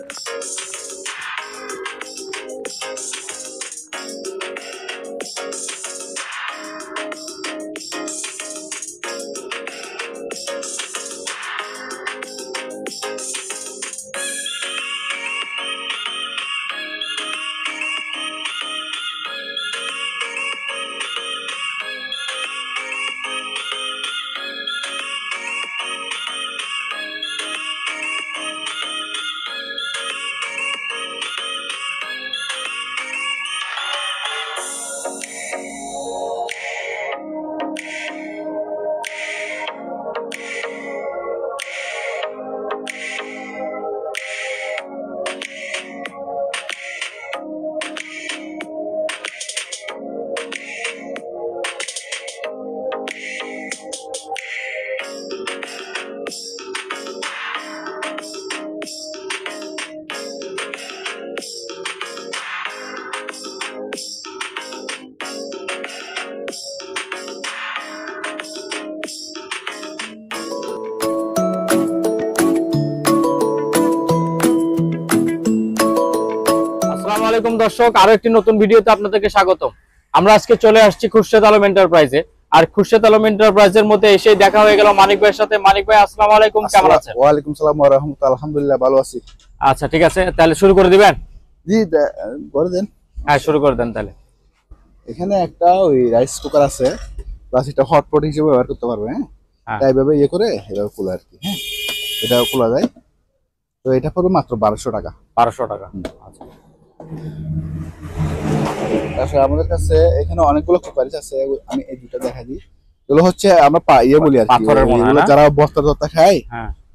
আসসালামু আলাইকুম দর্শক, আরো একটি নতুন ভিডিওতে আপনাদেরকে স্বাগতম। আমরা আজকে চলে আসছি খুরশেদ আলম এন্টারপ্রাইজে। আর খুরশেদ আলম এন্টারপ্রাইজের মধ্যে এসে দেখা হয়ে গেল মানিক ভাইয়ের সাথে। মানিক ভাই আসসালামু আলাইকুম, কেমন আছেন? ওয়া আলাইকুম সালাম ওয়া রাহমাতুল্লাহ। আলহামদুলিল্লাহ ভালো আছি। আচ্ছা ঠিক আছে, তাহলে শুরু করে দিবেন? জি করে দেন। হ্যাঁ শুরু করে দেন তাহলে। এখানে একটা ওই রাইস কুকার আছে, প্লাস এটা হটপট হিসেবে ব্যবহার করতে পারবে। হ্যাঁ তাই ভাবে ইয়ে করে এভাবে খোলা আর কি। হ্যাঁ এটাও খোলা যায়। তো এটা পড়বে মাত্র 1200 টাকা। 1200 টাকা। আচ্ছা তাছাড়া আমাদের কাছে এখানে অনেকগুলো কুকারিজ আছে, আমি এই দুটো দেখা দিই। এগুলো হচ্ছে আমরা ইয়ে বলি আর কি, এগুলো যারা বস্তা টস্তা খায়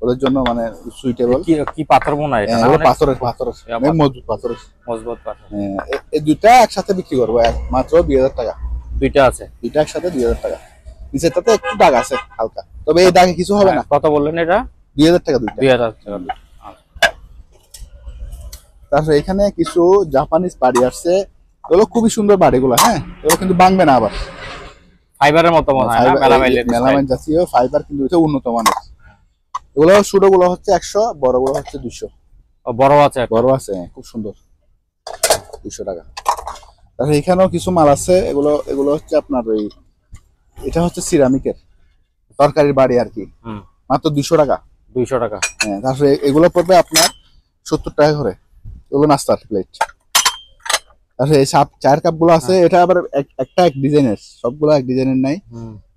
ওদের জন্য মানে সুইটেবল। কি পাথর মনে হয়? এগুলো পাথরের মজবুত পাথরের। এই দুইটা একসাথে বিক্রি করবো মাত্র 2000 টাকা। দুইটা আছে, দুইটা একসাথে 2000 টাকা। নিচেরটাতে একটু দাগ আছে হালকা, তবে এই দাগে কিছু হবে না। কত বললেন এটা? 2000 টাকা দুইটা। 2000 টাকা। তারপরে এখানে কিছু জাপানিজ বাড়ি আসছে, এগুলো খুবই সুন্দর বাড়িগুলো। হ্যাঁ এগুলো কিন্তু ভাঙবে না, আবার ফাইবারের মতো মনে হয় না? মেলামাইন জাতীয় ফাইবার, কিন্তু এটা উন্নত মানের। এগুলো ছোটগুলো হচ্ছে 100, বড়গুলো হচ্ছে 200। বড় আছে? বড় আছে, খুব সুন্দর, 200 টাকা। তারপরে এখানেও কিছু মাল আছে, এগুলো হচ্ছে আপনার ওই, এটা হচ্ছে সিরামিকের তরকারির বাড়ি আর কি, মাত্র 200 টাকা। 200 টাকা। হ্যাঁ তারপরে এগুলো পড়বে আপনার 70 টাকা করে। এগুলো নাস্তার প্লেট। তারপরে এই চায়ের কাপ গুলো আছে, এটা আবার একটা এক ডিজাইনের, সবগুলো এক ডিজাইনের নাই।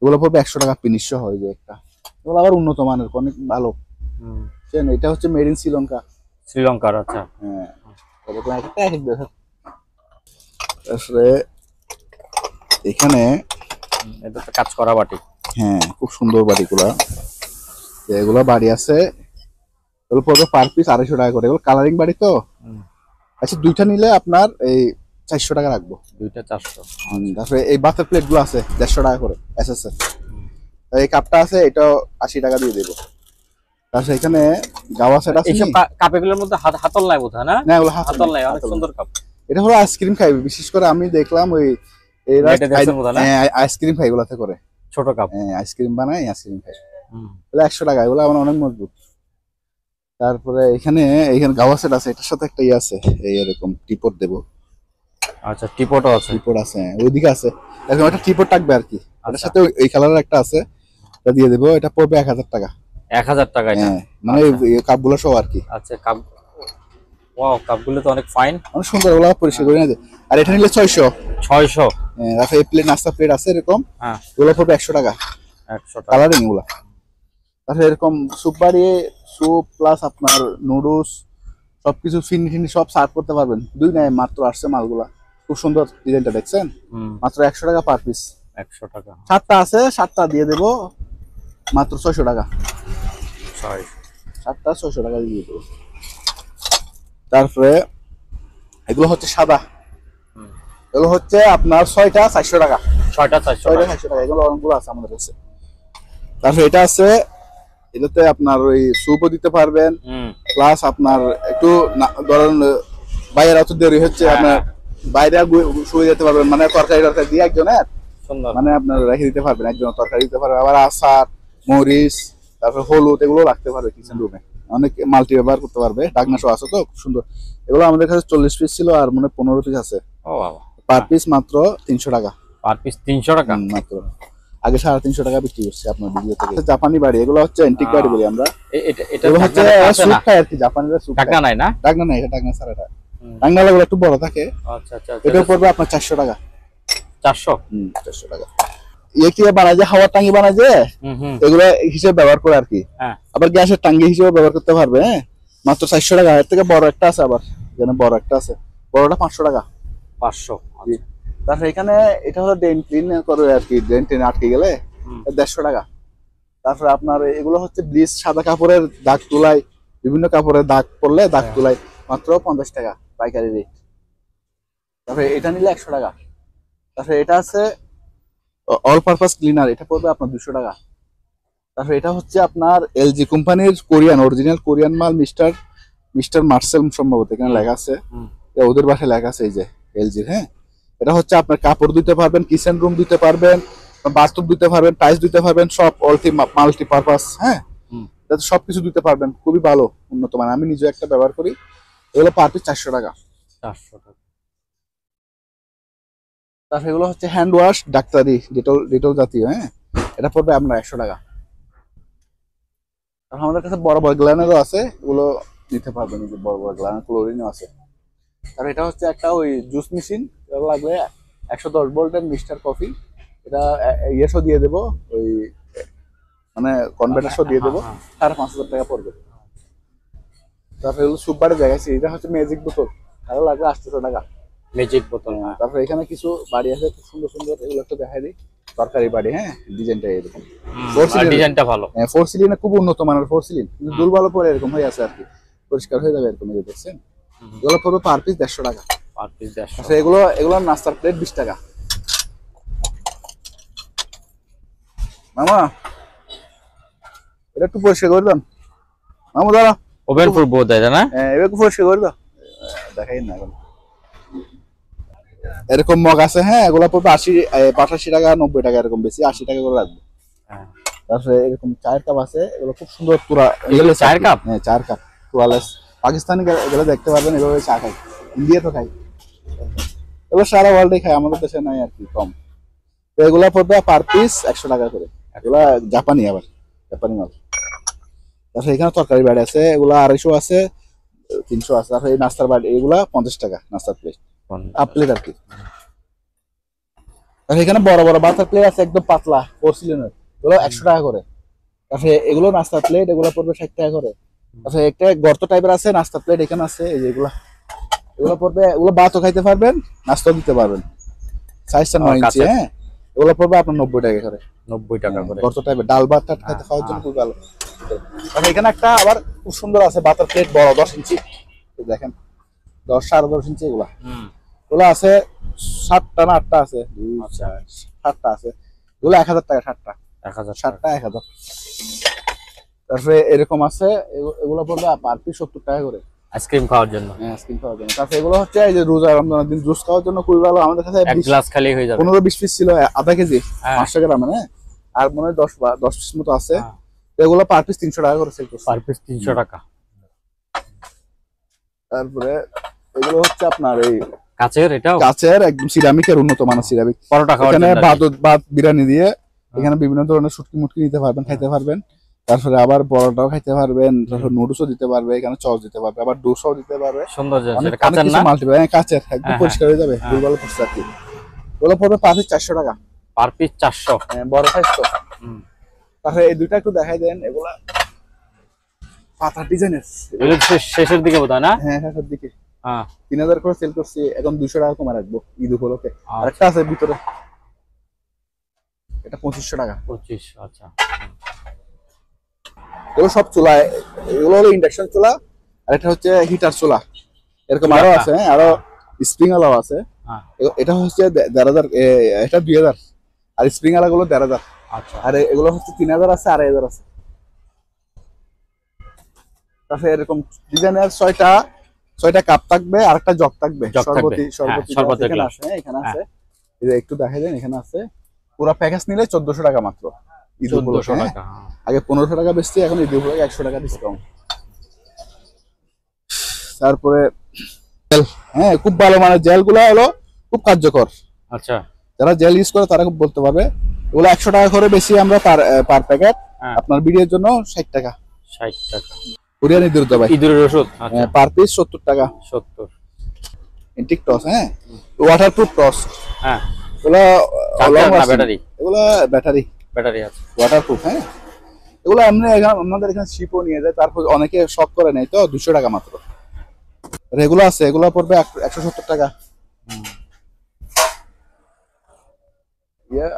এগুলো পড়বে 100 টাকা পিনিশ সহ। হয় যে একটা, এগুলো আবার উন্নত মানের, অনেক ভালো। এটা হচ্ছে মেড ইন শ্রীলঙ্কা। শ্রীলঙ্কার? আচ্ছা হ্যাঁ এরকম একটা এক দেশ। তারপরে এখানে এটা তো কাজ করা বাটি। হ্যাঁ খুব সুন্দর বাটিগুলা, এগুলো বাড়ি আছে। এগুলো পড়বে পার পিস 250 টাকা করে। এগুলো কালারিং বাড়ি তো। আচ্ছা দুইটা নিলে আপনার এই 400 টাকা রাখবো। দুইটা 400। তারপরে এই বাতের প্লেট গুলো আছে 150 টাকা করে এসএস এর। এই কাপটা আছে, এটাও 80 টাকা দিয়ে দেবো। তারপরে এখানে গাওয়া সেট আছে। এইসব কাপগুলোর মধ্যে হাতল নাই বোধহয় না? না এগুলো হাতল নাই, অনেক সুন্দর কাপ। এটা হলো আইসক্রিম খাইবে, বিশেষ করে আমি দেখলাম ওই আইসক্রিম খাই এগুলাতে করে, ছোট কাপ। হ্যাঁ আইসক্রিম বানাই, আইসক্রিম খাই। এগুলো 100 টাকা। এগুলো আমার অনেক মজবুত। তারপরে এখানে গাওয়া সেট আছে, এটার সাথে একটা ইয়ে আছে, এই এরকম টিপট দেবো। আচ্ছা টিপটও আছে? টিপট আছে ওইদিকে আছে, এরকম একটা টিপট থাকবে আর কি। এটার সাথে এই কালারের একটা আছে, এটা দিয়ে দেবো। এটা পড়বে 1000 টাকা। 1000 টাকা? হ্যাঁ মানে কাপগুলো সব আর কি। আচ্ছা কাপ, ওয়াও কাপগুলো তো অনেক ফাইন, অনেক সুন্দর। ওগুলো পরিষ্কার করে নিয়ে। আর এটা নিলে 600। 600? হ্যাঁ তারপরে এই প্লেট, নাস্তা প্লেট আছে এরকম। হ্যাঁ এগুলো পড়বে 100 টাকা। 100 টাকা কালারিং এগুলো। তারপরে এরকম স্যুপ বাড়ি, স্যুপ প্লাস আপনার নুডলস সবকিছু ফিনি সব সার্ভ করতে পারবেন। দুই নাই মাত্র আসছে মালগুলা। খুব সুন্দর ডিজাইনটা দেখছেন, মাত্র 100 টাকা পার পিস। 100 টাকা। 7টা আছে, 7টা দিয়ে দেবো মাত্র 600 টাকা। 7টা 600 টাকা দিয়ে দেবো। তারপরে এগুলো হচ্ছে সাদা, এগুলো হচ্ছে আপনার 6টা 400 টাকা। 6টা 400 টাকা। এগুলো অনেকগুলো আছে আমাদের কাছে। তারপরে এটা আছে, এটাতে আপনার ওই স্যুপও দিতে পারবেন, প্লাস আপনার একটু ধরেন বাইরে অত দেরি হচ্ছে, আপনার বাইরে শুয়ে যেতে পারবেন, মানে তরকারি দিয়ে একজনের মানে আপনার রেখে দিতে পারবেন, একজন তরকারি দিতে পারবেন। আবার আচার, মরিচ, তারপরে হলুদ এগুলো রাখতে পারবে কিচেন রুমে। অনেক মাল্টি ব্যবহার করতে পারবে, ডাকনা সহ আছে তো, খুব সুন্দর। এগুলো আমাদের কাছে 40 পিস ছিল আর মনে 15 পিস আছে। ও বাবা, পার পিস মাত্র 300 টাকা। পার পিস 300 টাকা মাত্র, আগে 350 টাকা বিক্রি করছে আপনার ভিডিও থেকে। জাপানি বাড়ি, এগুলো হচ্ছে অ্যান্টিক বাড়ি বলি আমরা। এটা এগুলো হচ্ছে স্যুট খায় আর কি, জাপানিরা স্যুট টাকা নাই না? ডাকনা নাই, এটা ডাকনা ছাড়া। এটা ডাকনা লাগলে একটু বড় থাকে। আচ্ছা আচ্ছা, এটা পড়বে আপনার 400 টাকা। 400? 400 টাকা। ইয়ে কি বানায় যে, হাওয়ার টাঙ্গি বানায় যে, এগুলো হিসেবে ব্যবহার করে আর কি। আবার গ্যাসের টাঙ্গি হিসেবে ব্যবহার করতে পারবে। হ্যাঁ, মাত্র 400 টাকা। এর থেকে বড় একটা আছে, আবার এখানে বড় একটা আছে, বড়টা 500 টাকা। 500? তারপর এখানে এটা হলো ড্রেন ক্লিন করে আর কি, ড্রেন টেনে আটকে গেলে 150 টাকা। তারপরে আপনার এগুলো হচ্ছে ব্লিচ, সাদা কাপড়ের দাগ তুলাই, বিভিন্ন কাপড়ের দাগ পড়লে দাগ তুলাই, মাত্র 50 টাকা পাইকারি রেট। তারপরে এটা নিলে 100 টাকা। তারপরে এটা আছে অল পারপাস ক্লিনার, এটা পড়বে আপনার 200 টাকা। তারপরে এটা হচ্ছে আপনার এলজি কোম্পানির কোরিয়ান, অরিজিনাল কোরিয়ান মাল, মিস্টার মার্সেল সম্ভবত এখানে লেখা আছে, ওদের ভাষায় লেখা আছে এই যে এলজির। হ্যাঁ, এটা হচ্ছে আপনার কাপড় দিতে পারবেন, কিচেন রুম দিতে পারবেন, বাথরুম দিতে পারবেন, টাইলস দিতে পারবেন, সব মাল্টি পারপাস। হ্যাঁ, যাতে সবকিছু দিতে পারবেন, খুবই ভালো, উন্নত মান। আমি নিজে একটা ব্যবহার করি। এগুলো পার পিস 400 টাকা। 400 টাকা। তারপর এগুলো হচ্ছে হ্যান্ড ওয়াশ, ডাক্তারি ডিটল জাতীয়। হ্যাঁ, এটা পড়বে আপনার 100 টাকা। আর আমাদের কাছে বড় বড় গ্ল্যানারও আছে, এগুলো নিতে পারবেন, এই যে বড় বড় গ্ল্যানার, ক্লোরিনও আছে। আর এটা হচ্ছে একটা ওই জুস মেশিন, এটা লাগবে 110 ভোল্টের মিস্টার কফি। এটা ইয়েসও দিয়ে দেবো, ওই মানে কনভার্টারও দিয়ে দেবো, 5,500 টাকা পড়বে। তারপরে এগুলো সুপারে দেখাচ্ছি, এটা হচ্ছে ম্যাজিক বোতল, তাহলে লাগবে 800 টাকা। ম্যাজিক বোতল। তারপরে এখানে কিছু বাড়ি আছে খুব সুন্দর সুন্দর, এগুলো একটু দেখাই দিই। তরকারি বাড়ি, হ্যাঁ, ডিজাইনটা এরকম, ডিজাইনটা ভালো। হ্যাঁ, 4 সিলিনে খুব উন্নত মানের 4 সিলিন, কিন্তু দুর্বল পরে এরকম হয়ে আছে আর কি, পরিষ্কার হয়ে যাবে এরকম। এই দেখছেন, এগুলো পড়বে পার পিস 150 টাকা। Per piece 150। আচ্ছা, এগুলো নাস্তার প্লেট 20 টাকা। মামা এটা একটু পরিষ্কার করে দেন, মামা দাঁড়া। ওভেন প্রুফ বোধ হয় না? হ্যাঁ, এবার একটু পরিষ্কার করে দাও, দেখাই না এখন। এরকম মগ আছে, হ্যাঁ, এগুলো পড়বে 85 টাকা, 90 টাকা, এরকম বেশি 80 টাকা করে রাখবে। তারপরে এরকম চায়ের কাপ আছে, এগুলো খুব সুন্দর পুরা। এগুলো চায়ের কাপ? হ্যাঁ, চায়ের কাপ টুয়ালেস। পাকিস্তানি এগুলো দেখতে পারবেন, এভাবে চা খাই, ইন্ডিয়া তো খাই, এগুলো সারা ওয়ার্ল্ডে খাই, আমাদের দেশে নাই আর কি, কম। তো এগুলো পড়বে পার পিস 100 টাকা করে। এগুলা জাপানি, আবার জাপানি মাল। তারপরে এখানে তরকারি বাড়ি আছে, এগুলা 250 আছে, 300 আছে। তারপরে এই নাস্তার বাড়ি, এগুলা 50 টাকা নাস্তার প্লেট, হাফ প্লেট আর কি। তারপরে এখানে বড় বড় বাতার প্লেট আছে, একদম পাতলা, পোর্সিলিনের, এগুলো 100 টাকা করে। তারপরে এগুলো নাস্তার প্লেট, এগুলো পড়বে 60 টাকা করে। তারপরে একটা গর্ত টাইপের আছে নাস্তার প্লেট, এখানে আছে এই যে এগুলো পড়বে, এগুলো ভাতও খাইতে পারবেন, নাস্তাও দিতে পারবেন, সাইজটা 9 ইঞ্চি। হ্যাঁ, এগুলো পড়বে আপনার 90 টাকা করে। 90 টাকা করে। গর্ত টাইপের ডাল ভাত খাইতে খাওয়ার জন্য খুব ভালো। আর এখানে একটা আবার খুব সুন্দর আছে বাতার প্লেট, বড় 10 ইঞ্চি, দেখেন 10 10.5 ইঞ্চি। এগুলো আছে 7টা না 8টা আছে, 7টা আছে। এগুলো 1000 টাকা, 7টা 1000। তারপরে এরকম আছে, এগুলো পড়বে পার পিস 70 টাকা করে, আইসক্রিম খাওয়ার জন্য। হ্যাঁ, আইসক্রিম খাওয়ার জন্য। তারপরে এগুলো হচ্ছে এই যে রোজা রমজানের দিন জুস খাওয়ার জন্য খুবই ভালো। আমাদের কাছে এক গ্লাস খালি হয়ে যাবে। 15-20 পিস ছিল, আধা কেজি 500 গ্রাম, হ্যাঁ, আর মনে হয় 10 পিস মতো আছে। এগুলো পার পিস 300 টাকা করে সেল করছে। পার পিস 300 টাকা। তারপরে এগুলো হচ্ছে আপনার এই কাচের, এটাও কাচের, একদম সিরামিকের, উন্নত মানের সিরামিক। পরোটা খাওয়ার জন্য, এখানে ভাত বিরিয়ানি দিয়ে, এখানে বিভিন্ন ধরনের শুটকি মুটকি নিতে পারবেন, খাইতে পারবেন। তারপরে আবার পরোটাও খাইতে পারবেন, তারপর নুডলসও দিতে পারবে, এখানে চস দিতে পারবে, আবার ডোসাও দিতে পারবে। সুন্দর জিনিস, এটা কাচের না? কাচের, একদম পরিষ্কার হয়ে যাবে, দুর্বল করছে আর কি। ওগুলো পড়বে পার পিস 400 টাকা। Per piece 400? হ্যাঁ, বড় সাইজ তো। তারপরে এই দুইটা একটু দেখাই দেন, এগুলা পাতা ডিজাইনের, এগুলো শেষের দিকে বোধহয় না? হ্যাঁ, শেষের দিকে। হ্যাঁ, 3000 করে সেল করছি, এখন 200 টাকা কমে রাখবো ঈদ উপলক্ষে। আরেকটা আছে ভিতরে, এটা 2500 টাকা। 25? আচ্ছা। এগুলো সব চুলা, এগুলো হলো ইন্ডাকশন চুলা, আর এটা হচ্ছে হিটার চুলা। এরকম আরো আছে, হ্যাঁ, আরো স্প্রিং আলাও আছে। এটা হচ্ছে 1500, এটা 2000, আর স্প্রিং আলা গুলো 1500। আচ্ছা। আর এগুলো হচ্ছে 3000 আছে, 2500 আছে। তারপরে এরকম ডিজাইনের 6টা কাপ থাকবে, আর একটা জগ থাকবে, শরবতি এখানে আছে। হ্যাঁ, এখানে আছে, একটু দেখাই দেন, এখানে আছে। পুরো প্যাকেজ নিলে 1400 টাকা মাত্র ঈদ উপলক্ষে। আগে 1500 টাকা বেচছি, এখন ঈদ উপলক্ষে 100 টাকা ডিসকাউন্ট। তারপরে জেল, হ্যাঁ খুব ভালো মানের জেল গুলো হলো খুব কার্যকর। আচ্ছা যারা জেল ইউজ করে তারা খুব বলতে পারবে। এগুলো 100 টাকা করে বেশি আমরা পার প্যাকেট। হ্যাঁ আপনার ভিডিওর জন্য 60 টাকা। 60 টাকা কোরিয়ান ইঁদুর ভাই, ইঁদুরের ওষুধ। আচ্ছা পার পিস 70 টাকা। 70। এন্টিক টস, হ্যাঁ ওয়াটারপ্রুফ টস। হ্যাঁ এগুলো চার্জার না ব্যাটারি? এগুলো ব্যাটারি, ব্যাটারি আছে। ওয়াটারপ্রুফ। হ্যাঁ এগুলো আমাদের এখানে শিপও নিয়ে যায়, তারপর অনেকে শখ করে নেয় তো 200 টাকা মাত্র। আর এগুলো আছে, এগুলো পড়বে 170 টাকা।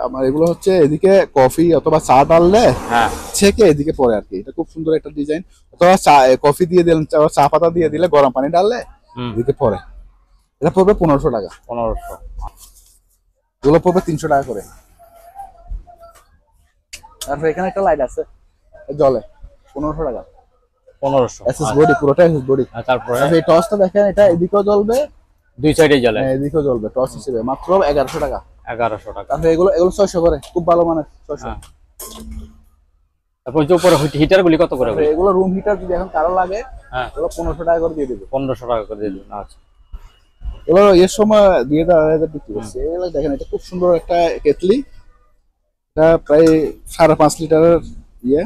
আমার এগুলো হচ্ছে এদিকে কফি অথবা চা ডাললে হ্যাঁ ছেঁকে এদিকে পড়ে আর কি। এটা খুব সুন্দর একটা ডিজাইন। অথবা চা কফি দিয়ে দিলেন, চা পাতা দিয়ে দিলে গরম পানি ডাললে এদিকে পড়ে। এটা পড়বে 1500 টাকা। 1500। এগুলো পড়বে 300 টাকা করে। তারপর এখানে একটা লাইট আছে জলে, 1500 টাকা। 1500। এসএস বডি, পুরোটা এসএস বডি। তারপরে এই টসটা দেখেন, এটা এদিকেও জ্বলবে, দুই সাইডে জ্বলে। হ্যাঁ এদিকেও জ্বলবে টস হিসেবে, মাত্র 1100 টাকা। 1100 টাকা। তারপর এগুলো 600 করে, খুব ভালো মানের 600। হ্যাঁ। তারপর যে উপরে হিটার গুলি কত করে? এগুলো রুম হিটার যদি এখন কারো লাগে, হ্যাঁ এগুলো 1500 টাকা করে দিয়ে দেবে। 1500 টাকা করে দিয়ে দিন। আচ্ছা এগুলো এর সময় দিয়ে দেওয়া বিক্রি করছে। এগুলো দেখেন, এটা খুব সুন্দর একটা কেটলি। এটা প্রায় 5.5 লিটারের ইয়ে,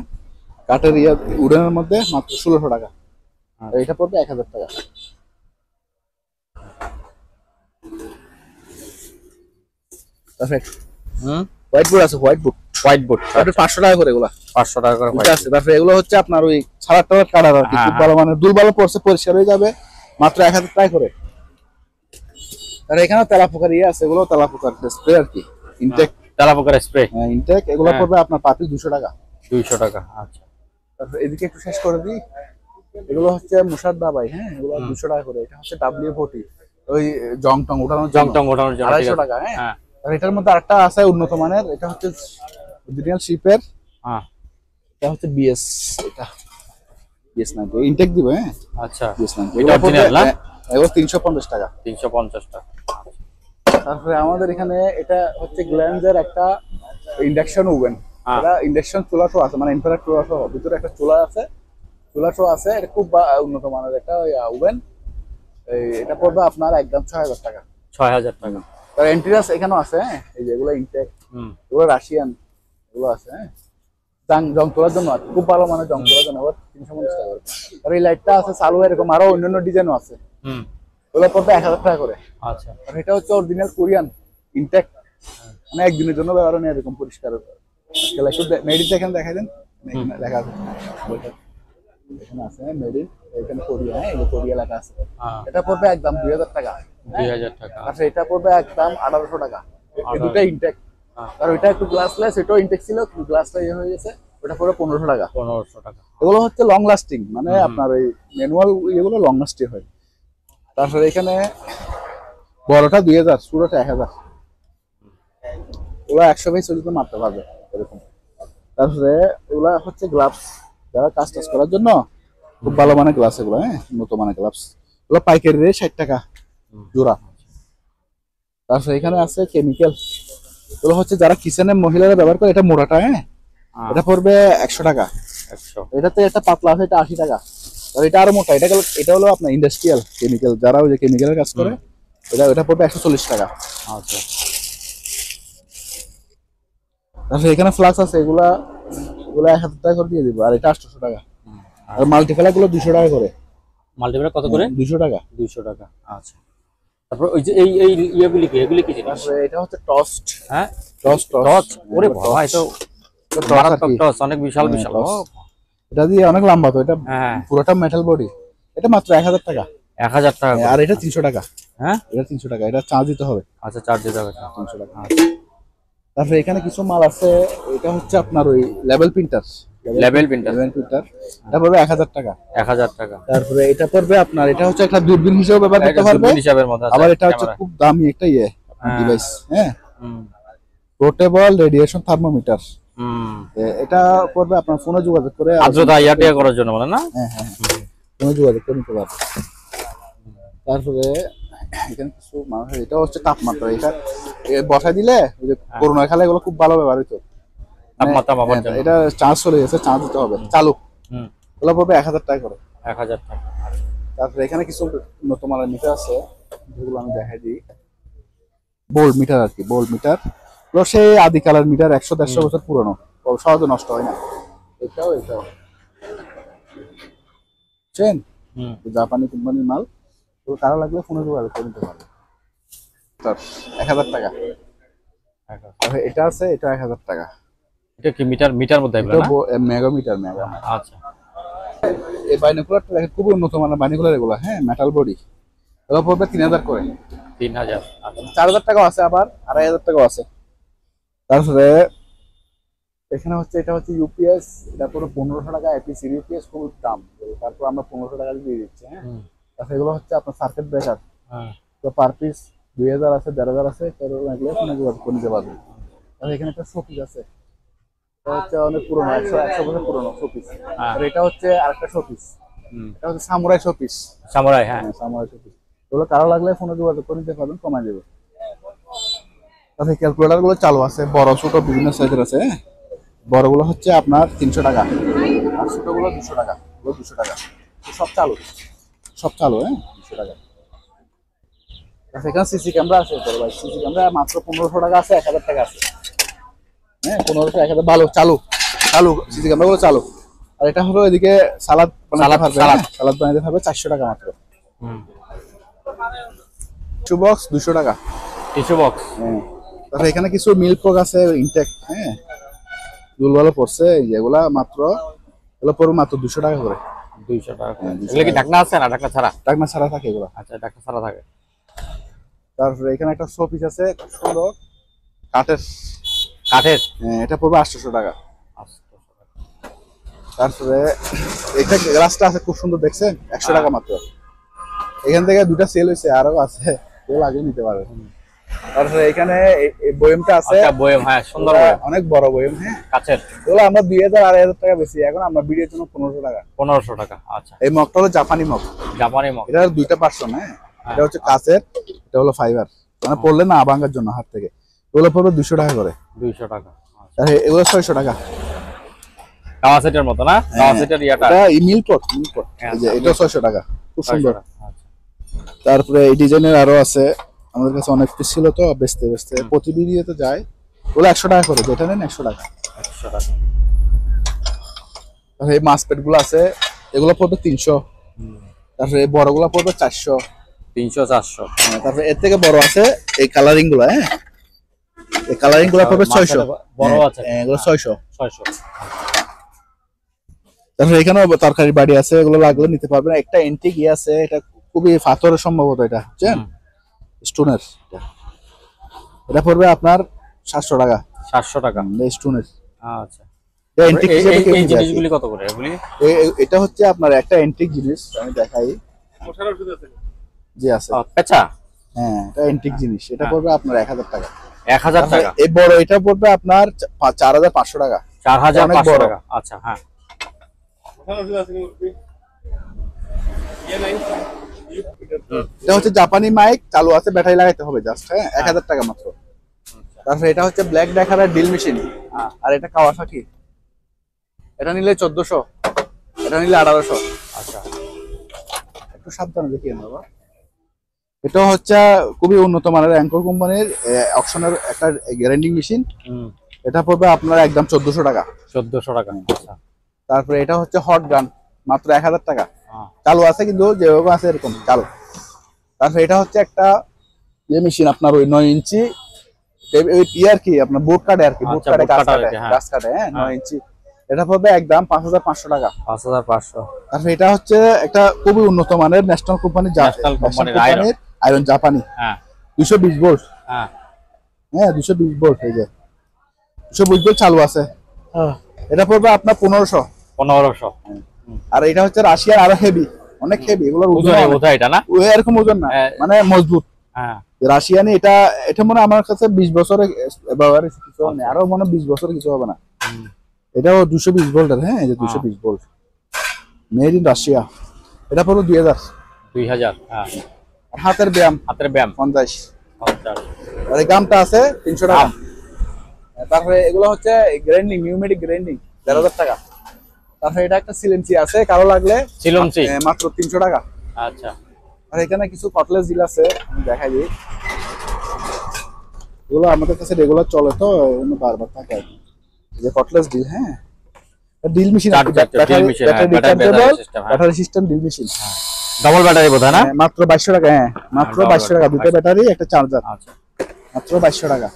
কাঠের ইয়ে, উডেনের মধ্যে, মাত্র 1600 টাকা। আর এটা পড়বে 1000 টাকা। পারফেক্ট। হোয়াইট বোর্ড আছে, হোয়াইট বোর্ড। হোয়াইট বোর্ড 500 টাকা করে এগুলা। 500 টাকা করে এটা আছে। তারপরে এগুলো হচ্ছে আপনার ওই সালাদ টালাদ কাটার আর কি, খুব ভালো মানে দুলবালো পড়ছে, পরিষ্কার হয়ে যাবে, মাত্র 1000 টাকা করে। আর এখানে তেলাপোকার ইয়ে আছে, এগুলো তেলাপোকার স্প্রে আর কি, ইনটেক। তেলাপোকার স্প্রে ইনটেক এগুলো পড়বে আপনার পাতি 200 টাকা। 200 টাকা। আচ্ছা তারপর এদিকে একটু শেষ করে দিই। এগুলো হচ্ছে মুসাদ দাবাই, হ্যাঁ এগুলো 200 টাকা করে। এটা হচ্ছে W40, ওই জং টং ওঠানোর জন্য। জং টং ওঠানোর জন্য 250 টাকা। হ্যাঁ আর এটার মধ্যে আরেকটা আছে উন্নত মানের, এটা হচ্ছে অরিজিনাল শিপের। হ্যাঁ এটা হচ্ছে বিএস, এটা বিএস 90 ইনটেক দিব। হ্যাঁ আচ্ছা বিএস 90 এটা অরিজিনাল না? এগুলো 350 টাকা। 350 টাকা। তারপরে আমাদের এখানে এটা হচ্ছে গ্ল্যান্সের একটা ইন্ডাকশন ওভেন। এটা ইন্ডাকশন চুলাটো আছে, মানে ইনফ্রারেড চুলাটো, ভিতরে একটা চুলা আছে, চুলাটো আছে। এটা খুব উন্নত মানের একটা ওভেন। এটা পড়বে আপনার একদম 6000 টাকা। 6000 টাকা। আর এন্ট্রিরাস এখানেও আছে। হ্যাঁ এই যে এগুলো ইনটেক, এগুলো রাশিয়ান, এগুলো আছে। হ্যাঁ জং তোলার জন্য আর খুব ভালো মানের জং তোলার জন্য 350 টাকা করে। আর এই লাইটটা আছে চালু, এরকম আরো অন্যান্য ডিজাইনও আছে। ওগুলো পড়বে 1000 টাকা করে। আচ্ছা আর এটা হচ্ছে অরিজিনাল কোরিয়ান ইনটেক, মানে একদিনের জন্য ব্যবহার নেই, এরকম পরিষ্কার। মেডিন এখানে দেখাই দেন, এখানে লেখা আছে, এখানে আছে মেডিন, এখানে কোরিয়া। হ্যাঁ এই কোরিয়া লেখা আছে। এটা পড়বে একদম 2000 টাকা। 2000 টাকা। আর এটা পড়বে একদম 1800 টাকা। এই দুটো ইনটেক। আর ওইটা একটু গ্লাসলেস, এটাও ইনটেক ছিল, গ্লাসটা ইয়ে হয়ে গেছে, ওটা পড়বে 1500 টাকা। 1500 টাকা। এগুলো হচ্ছে লং লাস্টিং, মানে আপনার ওই ম্যানুয়াল এগুলো লং লাস্টিং হয়। তারপরে এখানে বড়টা 2000, ছোটটা 1000। ওগুলো 100 পিস পর্যন্ত মারতে পারবে এরকম। তারপরে এগুলা হচ্ছে গ্লাভস, যারা কাজ টাজ করার জন্য খুব ভালো মানের গ্লাভস এগুলো। হ্যাঁ উন্নত মানের গ্লাভস, এগুলো পাইকারি রেট 60 টাকা জোড়া। তারপরে এখানে আছে কেমিক্যাল, এগুলো হচ্ছে যারা কিচেনে মহিলারা ব্যবহার করে। এটা মোড়াটা, হ্যাঁ এটা পড়বে 100 টাকা। 100। এটাতে একটা পাতলা আছে, এটা 80 টাকা। আর এটা আরো মোটা, এটা হলো আপনার ইন্ডাস্ট্রিয়াল কেমিক্যাল, যারা ওই যে কেমিক্যালের কাজ করে, এটা পড়বে 140 টাকা। আচ্ছা তারপরে এখানে ফ্লাক্স আছে, এগুলা 1000 টাকা করে দিয়ে দিব। আর এটা 800 টাকা। আর মাল্টিপ্যালার গুলো 200 টাকা করে। মাল্টিপ্যালার কত করে? 200 টাকা। 200 টাকা। আচ্ছা তারপর ওই যে এই ইয়েগুলি কি, এগুলি কি জিনিস? তারপরে এটা হচ্ছে টস্ট। হ্যাঁ টস্ট। ওরে বাবা, এটা মারাত্মক টস, অনেক বিশাল বিশাল। এটা দিয়ে অনেক লম্বা তো, এটা হ্যাঁ পুরোটা মেটাল বডি। এটা মাত্র 1000 টাকা। 1000 টাকা। আর এটা 300 টাকা। হ্যাঁ এটা 300 টাকা, এটা চার্জ দিতে হবে। আচ্ছা চার্জ দিতে হবে 300 টাকা। তারপরে এখানে কিছু মাল আছে, এটা হচ্ছে আপনার ওই লেভেল প্রিন্টার। Level printer. এটা পড়বে 1000 টাকা। 1000 টাকা। তারপরে এটা পড়বে আপনার, এটা হচ্ছে একটা দূরবীন হিসেবে ব্যবহার করতে পারবে। দূরবীন হিসাবের মধ্যে আছে। আবার এটা হচ্ছে খুব দামি একটা ডিভাইস। হ্যাঁ পোর্টেবল রেডিয়েশন থার্মোমিটার। এটা পড়বে আপনার ফোনে যোগাযোগ করে, আর্দ্রতা ইয়াটিয়া করার জন্য বলে না? হ্যাঁ হ্যাঁ ফোনে যোগাযোগ করে নিতে পারবে। তারপরে এখানে কিছু মানুষের, এটা হচ্ছে তাপমাত্রা, এটা বসাই দিলে ওই যে করোনা খেলা এগুলো খুব ভালো ব্যবহার হতো। তাপমাত্রা মাপার জন্য। এটা চার্জ চলে গেছে, চার্জ দিতে হবে চালু। এগুলো পড়বে 1000 টাকা করে। 1000 টাকা। তারপরে এখানে কিছু উন্নত মানের মিটার আছে, যেগুলো আমি দেখাই দিই। বোল্ড মিটার আর কি, বোল্ড মিটার সেই আদিকালের মিটার, 100-150 বছর পুরনো, সহজে নষ্ট হয় না। এটাও বুঝছেন, জাপানি কোম্পানির মাল। তো কারো লাগলে ফোনে যোগাযোগ করে নিতে পারবে। 1000 টাকা। এটা আছে, এটা 1000 টাকা। এটা কি মিটার মধ্যে আইবে না? মেগামিটার। আচ্ছা, এই বাইনোকুলারটা দেখেন, খুবই উন্নত মানের বাইনোকুলার এগুলো, হ্যাঁ, মেটাল বডি। এগুলো পড়বে 3000 করে। 3000। আচ্ছা, 4000 টাকাও আছে, আবার 2500 টাকাও আছে। তারপরে এখানে হচ্ছে, এটা হচ্ছে ইউপিএস, এটা পুরো 1500 টাকা। এপিসি ইউপিএস খুব দাম, তারপর আমরা 1500 টাকা দিয়ে দিচ্ছি। হ্যাঁ, তারপর এগুলো হচ্ছে আপনার সার্কিট ব্রেকার, তো পার পিস 2000 আছে, 1500 আছে। নিতে পারবেন। আর এখানে একটা শোপিস আছে, এটা হচ্ছে অনেক পুরনো, 100 বছর পুরনো শোপিস। আর এটা হচ্ছে আরেকটা শোপিস, এটা হচ্ছে সামুরাই শোপিস। সামুরাই, হ্যাঁ, সামুরাই শোপিস। এগুলো কারো লাগলে ফোনে যোগাযোগ করে নিতে পারবেন, কমাই দেবে। তারপরে ক্যালকুলেটর গুলো চালু আছে, বড় ছোট বিভিন্ন সাইজের আছে। বড়গুলো হচ্ছে আপনার 300 টাকা, আর ছোটগুলো 200 টাকা। 200 টাকা সব চালু, হ্যাঁ, 200 টাকা। এখানে সিসি ক্যামেরা আছে, সিসি ক্যামেরা মাত্র 1500 টাকা আছে, 1000 টাকা আছে। হ্যাঁ, 1500, 1000 ভালো চালু সিসি ক্যামেরা গুলো চালু। আর এটা হলো এদিকে সালাদ বানাতে পারবে 400 টাকা মাত্র। টিস্যু বক্স 200 টাকা। টিস্যু বক্স, হ্যাঁ। তারপরে এখানে কিছু মিল্ক বক্স আছে, ইনটেক, হ্যাঁ, দুলভালো পড়ছে। এগুলা মাত্র, এগুলো পড়বে মাত্র 200 টাকা করে। 200 টাকা। এগুলো কি ঢাকনা আছে না ঢাকনা ছাড়া? ঢাকনা ছাড়া থাকে এগুলো। আচ্ছা, ঢাকনা ছাড়া থাকে। তারপরে এখানে একটা শোপিস আছে, খুব সুন্দর, কাঠের। হ্যাঁ, এটা পড়বে 800 টাকা। তারপরে এটা গ্লাসটা আছে, খুব সুন্দর, দেখছেন, 100 টাকা মাত্র। এখান থেকে দুটা সেল হয়েছে, আরো আছে, কেউ লাগে নিতে পারবে। তারপরে এখানে বয়মটা আছে, বয়ম, হ্যাঁ, সুন্দর, অনেক বড় বয়ম, হ্যাঁ, কাচের। এগুলো আমরা 2000-2500 টাকা বেশি, এখন আমরা ভিডিওর জন্য 1500 টাকা। 1500 টাকা। আচ্ছা, এই মগটা হলো জাপানি মগ। এটা দুইটা পার্সন, হ্যাঁ, এটা হচ্ছে কাচের, এটা হলো ফাইবার, মানে পড়লে না ভাঙার জন্য হাত থেকে। এগুলো পড়বে 200 টাকা করে। 200 টাকা। এগুলো 600 টাকা। কাওয়াসেটের মতো না? কাওয়াসেটের ইয়াটা, এটা মিলপট। এটা 600 টাকা, খুব সুন্দর। তারপরে এই ডিজাইনের আরো আছে, আমাদের কাছে অনেক পিস ছিল তো, বেচতে প্রতি ভিডিওতে যায়। ওগুলো 100 টাকা করে, যেটা নেন 100 টাকা। 100 টাকা। তারপরে এই মাসপেট গুলো আছে, এগুলো পড়বে 300। তারপরে এই বড়গুলো পড়বে 400। 300-400। তারপরে এর থেকে বড় আছে এই কালারিং গুলো, হ্যাঁ, এই কালারিং গুলো পড়বে 600। বড় আছে, এগুলো 600। 600। তারপরে এখানে তরকারি বাড়ি আছে, এগুলো লাগলে নিতে পারবেন। একটা এন্টিক আছে, এটা খুবই পাথরের সম্ভবত, এটা বুঝছেন, স্টোনের। এটা পড়বে আপনার 700 টাকা। 700 টাকা স্টোনের। আচ্ছা, এই জিনিসগুলি কত করে এগুলি? এটা হচ্ছে আপনার একটা এন্টিক জিনিস, আমি দেখাই। জি আছে, পেঁচা, হ্যাঁ, এটা এন্টিক জিনিস, এটা পড়বে আপনার 1000 টাকা। 1000 টাকা। এই বড় এটা পড়বে আপনার 4500 টাকা। 4500 টাকা। আচ্ছা, হ্যাঁ। এটা হচ্ছে জাপানি মাইক, চালু আছে, ব্যাটারি লাগাইতে হবে জাস্ট, হ্যাঁ, 1000 টাকা মাত্র। তারপরে এটা হচ্ছে ব্ল্যাক ডেকারের ড্রিল মেশিন, আর এটা কাওয়াসাকি। এটা নিলে 1400, এটা নিলে 1800। আচ্ছা, একটু সাবধানে দেখিয়ে নেবো। এটা হচ্ছে খুবই উন্নত মানের অ্যাঙ্কর কোম্পানির অকশনের একটা গ্রাইন্ডিং মেশিন। এটা পড়বে আপনার একদম 1400 টাকা। 1400 টাকা। আচ্ছা, তারপরে এটা হচ্ছে হট গান, মাত্র 1000 টাকা। চালু আছে, কিন্তু যেভাবে আছে এরকম চালু। তারপরে এটা হচ্ছে একটা ইয়ে মেশিন, আপনার ওই 9 ইঞ্চি আর কি, আপনার বোর্ড কাটে আর কি, বোর্ড কাটে, গাছ কাটে, হ্যাঁ, 9 ইঞ্চি। এটা পড়বে একদম 5500 টাকা। 5500। তারপরে এটা হচ্ছে একটা খুবই উন্নত মানের ন্যাশনাল কোম্পানির আয়রন, জাপানি, 220 ভোল্ট। হ্যাঁ, 220 ভোল্ট। এই যে 220 ভোল্ট চালু আছে। এটা পড়বে আপনার 1500। আর এটা হচ্ছে রাশিয়ার, আরো হেভি, অনেক হেভি। এগুলোর ওজন এটা না, এরকম ওজন না, মানে মজবুত। রাশিয়ানি, এটা মনে আমার কাছে 20 বছরের ব্যবহার, কিছু হবে না, আরো মনে 20 বছর কিছু হবে না। এটাও 220 ভোল্টের, হ্যাঁ, এই যে 220 ভোল্ট, মেড ইন রাশিয়া। এটা পড়বে 2000। হ্যাঁ। হাতের ব্যায়াম 50। আর এই গামটা আছে 300 টাকা। তারপরে এগুলো হচ্ছে গ্রাইন্ডিং, নিউমেটিক গ্রাইন্ডিং, 1500 টাকা। তারপরে এটা একটা সিলেন্সি আছে, কারো লাগলে সিলেন্সি মাত্র 300 টাকা। আচ্ছা। আর এখানে কিছু কটলেস ডিল আছে, আমি দেখাই দিই। এগুলো আমাদের কাছে রেগুলার চলে তো, এজন্য বারবার থাকে আর কি। এই যে কটলেস ডিল, হ্যাঁ deal machine, battery system deal machine, double battery বোধহয় না? মাত্র 2200 টাকা। হ্যাঁ মাত্র 2200 টাকা, দুটো ব্যাটারি একটা চার্জার, মাত্র 2200 টাকা।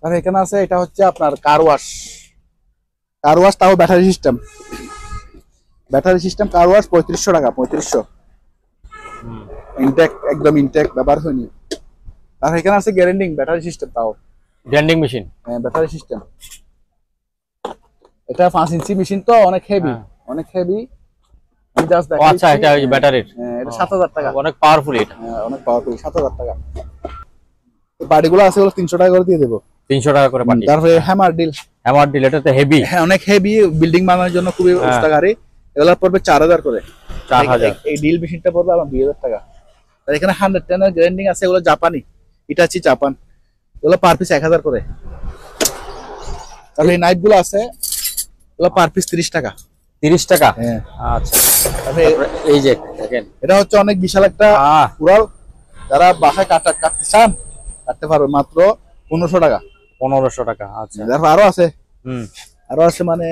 আর এখানে আছে, এটা হচ্ছে আপনার কার ওয়াশ, তাও ব্যাটারি সিস্টেম, কার ওয়াশ 3500 টাকা, 3500 ইনটেক, একদম ইনটেক, ব্যবহার হয়নি। আর এখানে আছে গ্যারেন্ডিং ব্যাটারি সিস্টেম, তাও গ্রাইন্ডিং মেশিন, হ্যাঁ ব্যাটারি সিস্টেম। এটা 5 ইঞ্চি মেশিন তো, অনেক হেভি, অনেক হেভি। আমি জাস্ট দেখাই। আচ্ছা, এটা ওই ব্যাটারির, এটা 7000 টাকা, অনেক পাওয়ারফুল এটা। হ্যাঁ অনেক পাওয়ারফুল, 7000 টাকা। এই বাড়িগুলো আছে, ওগুলো 300 টাকা করে দিয়ে দেবো, 300 টাকা করে পাটি। তারপরে হ্যামার ডিল, এটা তো হেভি, হ্যাঁ অনেক হেভি, বিল্ডিং বানানোর জন্য খুবই উস্তাগারি। এগুলো পড়বে 4000 করে, 4000। এই ডিল মেশিনটা পড়বে আমার 2000 টাকা। আর এখানে 110 এর গ্রাইন্ডিং আছে, এগুলো জাপানি, ইটাচি জাপান, এগুলো পার পিস 1000 করে। তাহলে এই নাইফ গুলো আছে, এগুলো পার পিস 30 টাকা, 30 টাকা। হ্যাঁ আচ্ছা, এই যে দেখেন, এটা হচ্ছে অনেক বিশাল একটা কুড়াল, যারা বাসায় কাটতে চান কাটতে পারবে, মাত্র 1500 টাকা, 1500 টাকা। আচ্ছা, তারপর আরো আছে মানে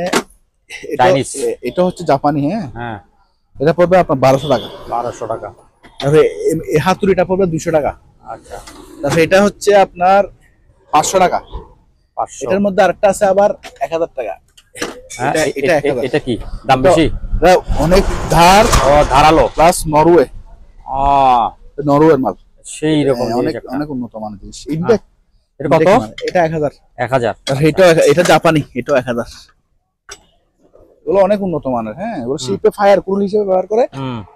এটা হচ্ছে জাপানি, হ্যাঁ এটা পড়বে আপনার 1200 টাকা, 1200 টাকা। তারপরে এই হাতুড়িটা পড়বে 200 টাকা। আচ্ছা, তারপরে এটা হচ্ছে আপনার 500 টাকা। 500। এটার মধ্যে আরেকটা আছে আবার 1000 টাকা। এটা কি দাম বেশি? অনেক ধারালো, প্লাস নরওয়ে, নরওয়ের মাল, সেই রকম অনেক উন্নত মানের জিনিস। ইনটেক, এটা কত? এটা 1000। 1000। এটা জাপানি, এটাও 1000। এগুলো অনেক উন্নত মানের, হ্যাঁ এগুলো শিপে ফায়ার ক্রুল হিসেবে ব্যবহার করে।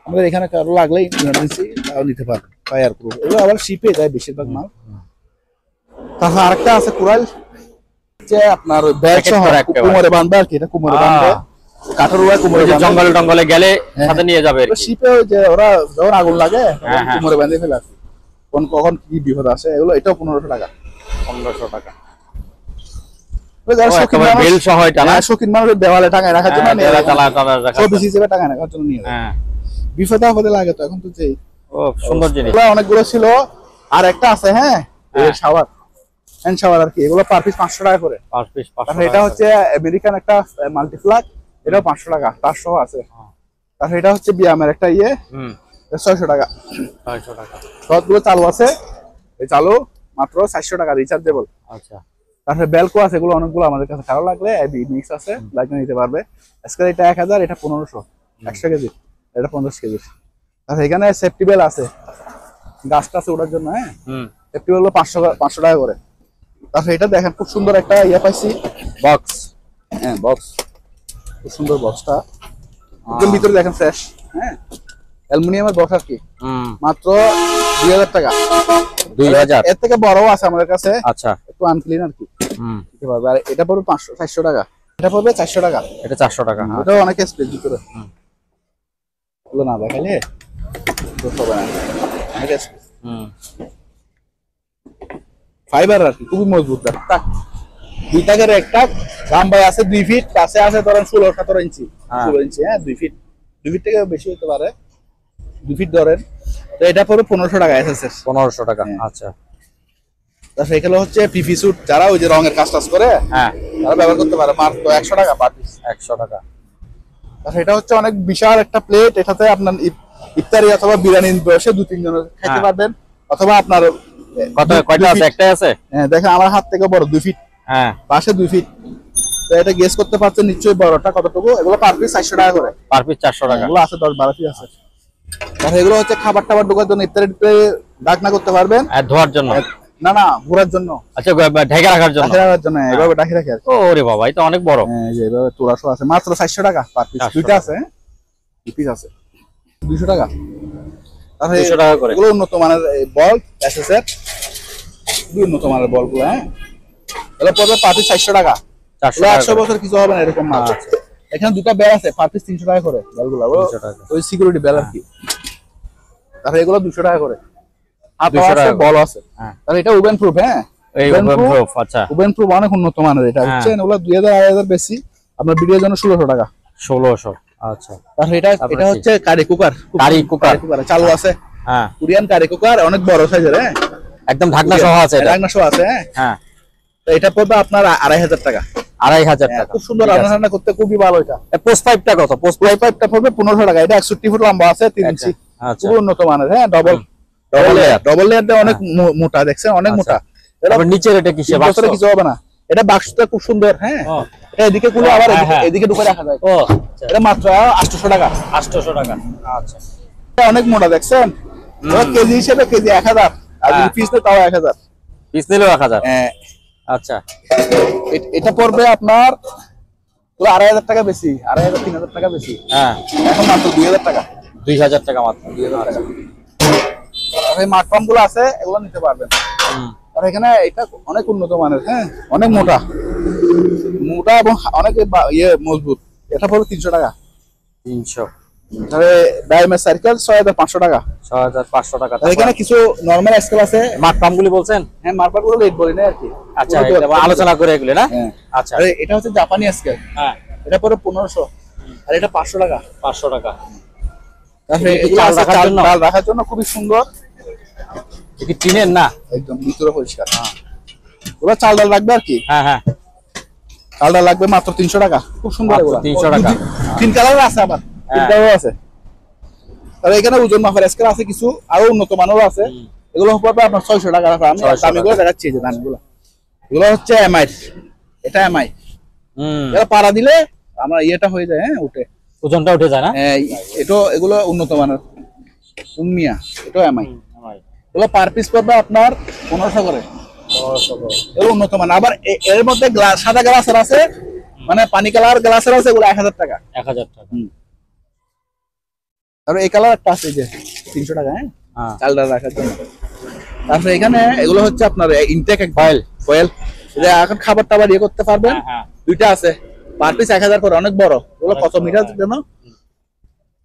আমাদের এখানে কারো লাগলেই ইমার্জেন্সি তাও নিতে পারবে, ফায়ার ক্রুল। এগুলো আবার শিপে যায় বেশিরভাগ মাল। তারপর আরেকটা আছে কুড়াল, যে আপনার ব্যাগ সহ কোমরে বাঁধবে আর কি, এটা কোমরে বাঁধবে, কাঠের উপরে কোমরে বাঁধবে, জঙ্গলে গেলে সাথে নিয়ে যাবে। শিপে ওই যে ওরা যখন আগুন লাগে কোমরে বাঁধে ফেলে আর কি, কখন কি বিপদ আসে। এগুলো এটাও 1500 টাকা, 1500 টাকা। শৌখিন মানুষের দেওয়ালে টাঙায় রাখার জন্য, বিপদে আপদে লাগে তো এখন তো। যে সুন্দর জিনিস অনেকগুলো ছিল। আর একটা আছে, হ্যাঁ শাওয়ার, হ্যান্ড শাওয়ার আর কি, এগুলো পার পিস 500 টাকা করে। এটা হচ্ছে আমেরিকান একটা মাল্টিপ্লাগ, এটাও 500 টাকা, তার সহ আছে। তারপরে এটা হচ্ছে বিয়ামের একটা 600 টাকা। 600 টাকা। সবগুলো চালু আছে, এই চালু মাত্র 400 টাকা, রিচার্জেবল। আচ্ছা, তারপরে বেলকো আছে, এগুলো অনেকগুলো আমাদের কাছে খারাপ লাগলে মিক্স আছে, লাগিয়ে নিতে পারবে। আজকে এটা 1000, এটা 1500, 100 কেজি, এটা 50 কেজি। তারপরে এখানে সেফটি বেল আছে, গাছটা আছে ওটার জন্য, হ্যাঁ সেফটি বেল 500 টাকা করে। তারপরে এটা দেখেন, খুব সুন্দর একটা পাইছি, বক্স, হ্যাঁ বক্স, খুব সুন্দর বক্সটা, একদম ভিতরে দেখেন ফ্রেশ, হ্যাঁ অ্যালুমিনিয়ামের বক্স আর কি, মাত্র 2000 টাকা। 2000, এর থেকে বড়ও আছে আমাদের কাছে। আচ্ছা, একটু আনক্লিন আর কি, দিতে পারবে। আর এটা পড়বে 400 টাকা, এটা পড়বে 400 টাকা, এটা 400 টাকা। এটাও অনেক স্পেস ভিতরে, এগুলো না দেখাইলে হবে না, অনেক স্পেস, ফাইবার আর কি, খুবই মজবুত। দুই টাকার একটা লম্বায় আছে 2 ফিট, কাছে আছে ধরেন 16-17 ইঞ্চি, 16 ইঞ্চি, হ্যাঁ 2 ফিট, 2 ফিট থেকে বেশি হতে পারে, 2 ফিট ধরেন। তো এটা পড়বে 1500 টাকা, এসএসএস 1500 টাকা। আচ্ছা, তারপর এখানে হচ্ছে পিপি স্যুট, যারা ওই যে রঙের কাজ করে, হ্যাঁ তারা ব্যবহার করতে পারে, মাত্র 100 টাকা পার পিস, 100 টাকা। তারপর এটা হচ্ছে অনেক বিশাল একটা প্লেট, এটাতে আপনার ইফতারি অথবা বিরিয়ানি বসে 2-3 জন খেতে পারবেন, অথবা আপনার কয়টা আছে? একটাই আছে, হ্যাঁ দেখেন আমার হাত থেকে বড় 2 ফিট, হ্যাঁ পাশে 2 ফিট। তো এটা গেস করতে পারছেন নিশ্চয়ই বড়টা কতটুকু। এগুলো পার পিস 400 টাকা করে, পার পিস 400 টাকা। এগুলো আছে 10-12 পিস আছে। আর এগুলো হচ্ছে খাবার টাবার ঢোকার জন্য, ইফতারি ডাকনা করতে পারবেন, আর ধোয়ার জন্য না ঘোরার জন্য, আচ্ছা ঢেকে রাখার জন্য, এভাবে ঢেকে রাখে। ওরে বাবা, এটা অনেক বড়, হ্যাঁ যে এভাবে তোরাশো আছে, মাত্র 400 টাকা পার পিস, দুইটা আছে, পিস আছে 200 টাকা। তাহলে 200 টাকা করে। এগুলো উন্নত মানের বল, এসএসএর উন্নত মানের বলগুলো, হ্যাঁ এগুলো পড়বে পার পিস 400 টাকা। 100 বছর কিছু হবে না এরকম মাল। এখানে দুটো বেল আছে, পার পিস 300 টাকা করে বেলগুলো, ওই সিকিউরিটি বেল আর কি। তাহলে এগুলো 200 টাকা করে, 200 টাকা বল আছে। তাহলে এটা ওভেন প্রুফ, হ্যাঁ ওভেন প্রুফ। আচ্ছা, ওভেন প্রুফ অনেক উন্নত মানের। এটা হচ্ছে ওগুলো 2000-2500 বেশি, আপনার ভিডিওর জন্য 1600 টাকা, 1600। আচ্ছা। তারপর এটা তারপরে এটা কি? হচ্ছে কারি কুকার। Curry cooker. চালু আছে, হ্যাঁ, কোরিয়ান কারি কুকার, অনেক বড় সাইজের। হ্যাঁ, একদম ঢাকনা সহ আছে এটা। ঢাকনা সহ আছে। হ্যাঁ, হ্যাঁ, তো এটা পড়বে আপনার 2500 টাকা। 2500 হ্যাঁ, টাকা। খুব সুন্দর, রান্না করতে খুবই ভালো। এটা পোস্ট পাইপটা কত? পোস্ট প্লাস পাইপটা পড়বে 1500 টাকা। এটা 61 ফুট লম্বা আছে, 3 ইঞ্চি, আচ্ছা। খুব উন্নত মানের। হ্যাঁ, Double layer। ডবল লেয়ারটা অনেক মোটা, দেখছেন অনেক মোটা। এটা তারপর নিচের এটা কিসে? বাক্স? কিছু হবে না, এটা বাক্সটা খুব সুন্দর। হ্যাঁ, এটা এদিকে খুলে আবার এদিকে ঢুকে রাখা যায়। ও, এটা মাত্র 800 টাকা। 800 টাকা। আচ্ছা। এটা অনেক মোটা, দেখছেন। এটা কেজি হিসেবে কেজি 1000, আর যদি পিস নেয় তাও 1000। পিস নিলেও 1000? হ্যাঁ। আচ্ছা। এটা পড়বে আপনার পুরো 2500 টাকা বেশি, 2500 3000 টাকা বেশি। হ্যাঁ, এখন মাত্র 2000 টাকা। 2000 টাকা মাত্র। 2000 টাকা। আর এই মাঠ পাম্প গুলো আছে, এগুলো নিতে পারবেন। আর এখানে এটা অনেক উন্নত মানের। হ্যাঁ, অনেক মোটা মোটা এবং অনেক মজবুত। এটা পড়বে 300 টাকা। 300। তাহলে ডায়মন্ড সার্কেল 6500 টাকা। 6500 টাকা। আর এখানে কিছু নরমাল স্কেল আছে। মাঠ পাম্পগুলি বলছেন? হ্যাঁ, মার্পার গুলো রেট বলি না আর কি। আচ্ছা, এটা আলোচনা করে এগুলি না? হ্যাঁ। আচ্ছা। আর এটা হচ্ছে জাপানি স্কেল। হ্যাঁ, এটা পড়বে 1500, আর এটা 500 টাকা। 500 টাকা। তারপরে এটা কি এগুলো চাল আছে রাখার জন্য? চাল রাখার জন্য, খুবই সুন্দর, এটা কি টিনের না? একদম ভিতরে পরিষ্কার। ওগুলো চাল ডাল রাখবে আর কি। হ্যাঁ, হ্যাঁ। চাল ডাল লাগবে মাত্র 300 টাকা। খুব সুন্দর মাত্র এগুলো। 300 টাকা। 3 কালার আছে, আবার 3 কালার আছে। আর এখানে ওজন মাপের স্কেল আছে কিছু, আরো উন্নত মানেরও আছে। এগুলো হবে আপনার 600 টাকা। আমি দামিগুলো দেখাচ্ছি, যে দামিগুলো এগুলো হচ্ছে এমআই। এটা এমআই। এটা পাড়া দিলে আমরা ইয়েটা হয়ে যায়। হ্যাঁ, উঠে ওজনটা উঠে যায় না? এটা এগুলো উন্নত মানের উন্মিয়া। এটা এমআই। এগুলো পার পিস পড়বে আপনার 1500 করে। এগুলো উন্নত মান। আবার এর মধ্যে গ্লাস, সাদা গ্লাসের আছে, মানে পানি কালার গ্লাসের আছে, এগুলো 1000 টাকা। 1000 টাকা। আর এই কালার একটা আছে, যে 300 টাকা। হ্যাঁ, চাল ডাল রাখার জন্য। তারপরে এখানে এগুলো হচ্ছে আপনার ইনটেক ফয়েল, এটা এখন খাবার টাবার ইয়ে করতে পারবেন। দুইটা আছে, পার পিস 1000 করে, অনেক বড়। এগুলো কত মিটার জন্য?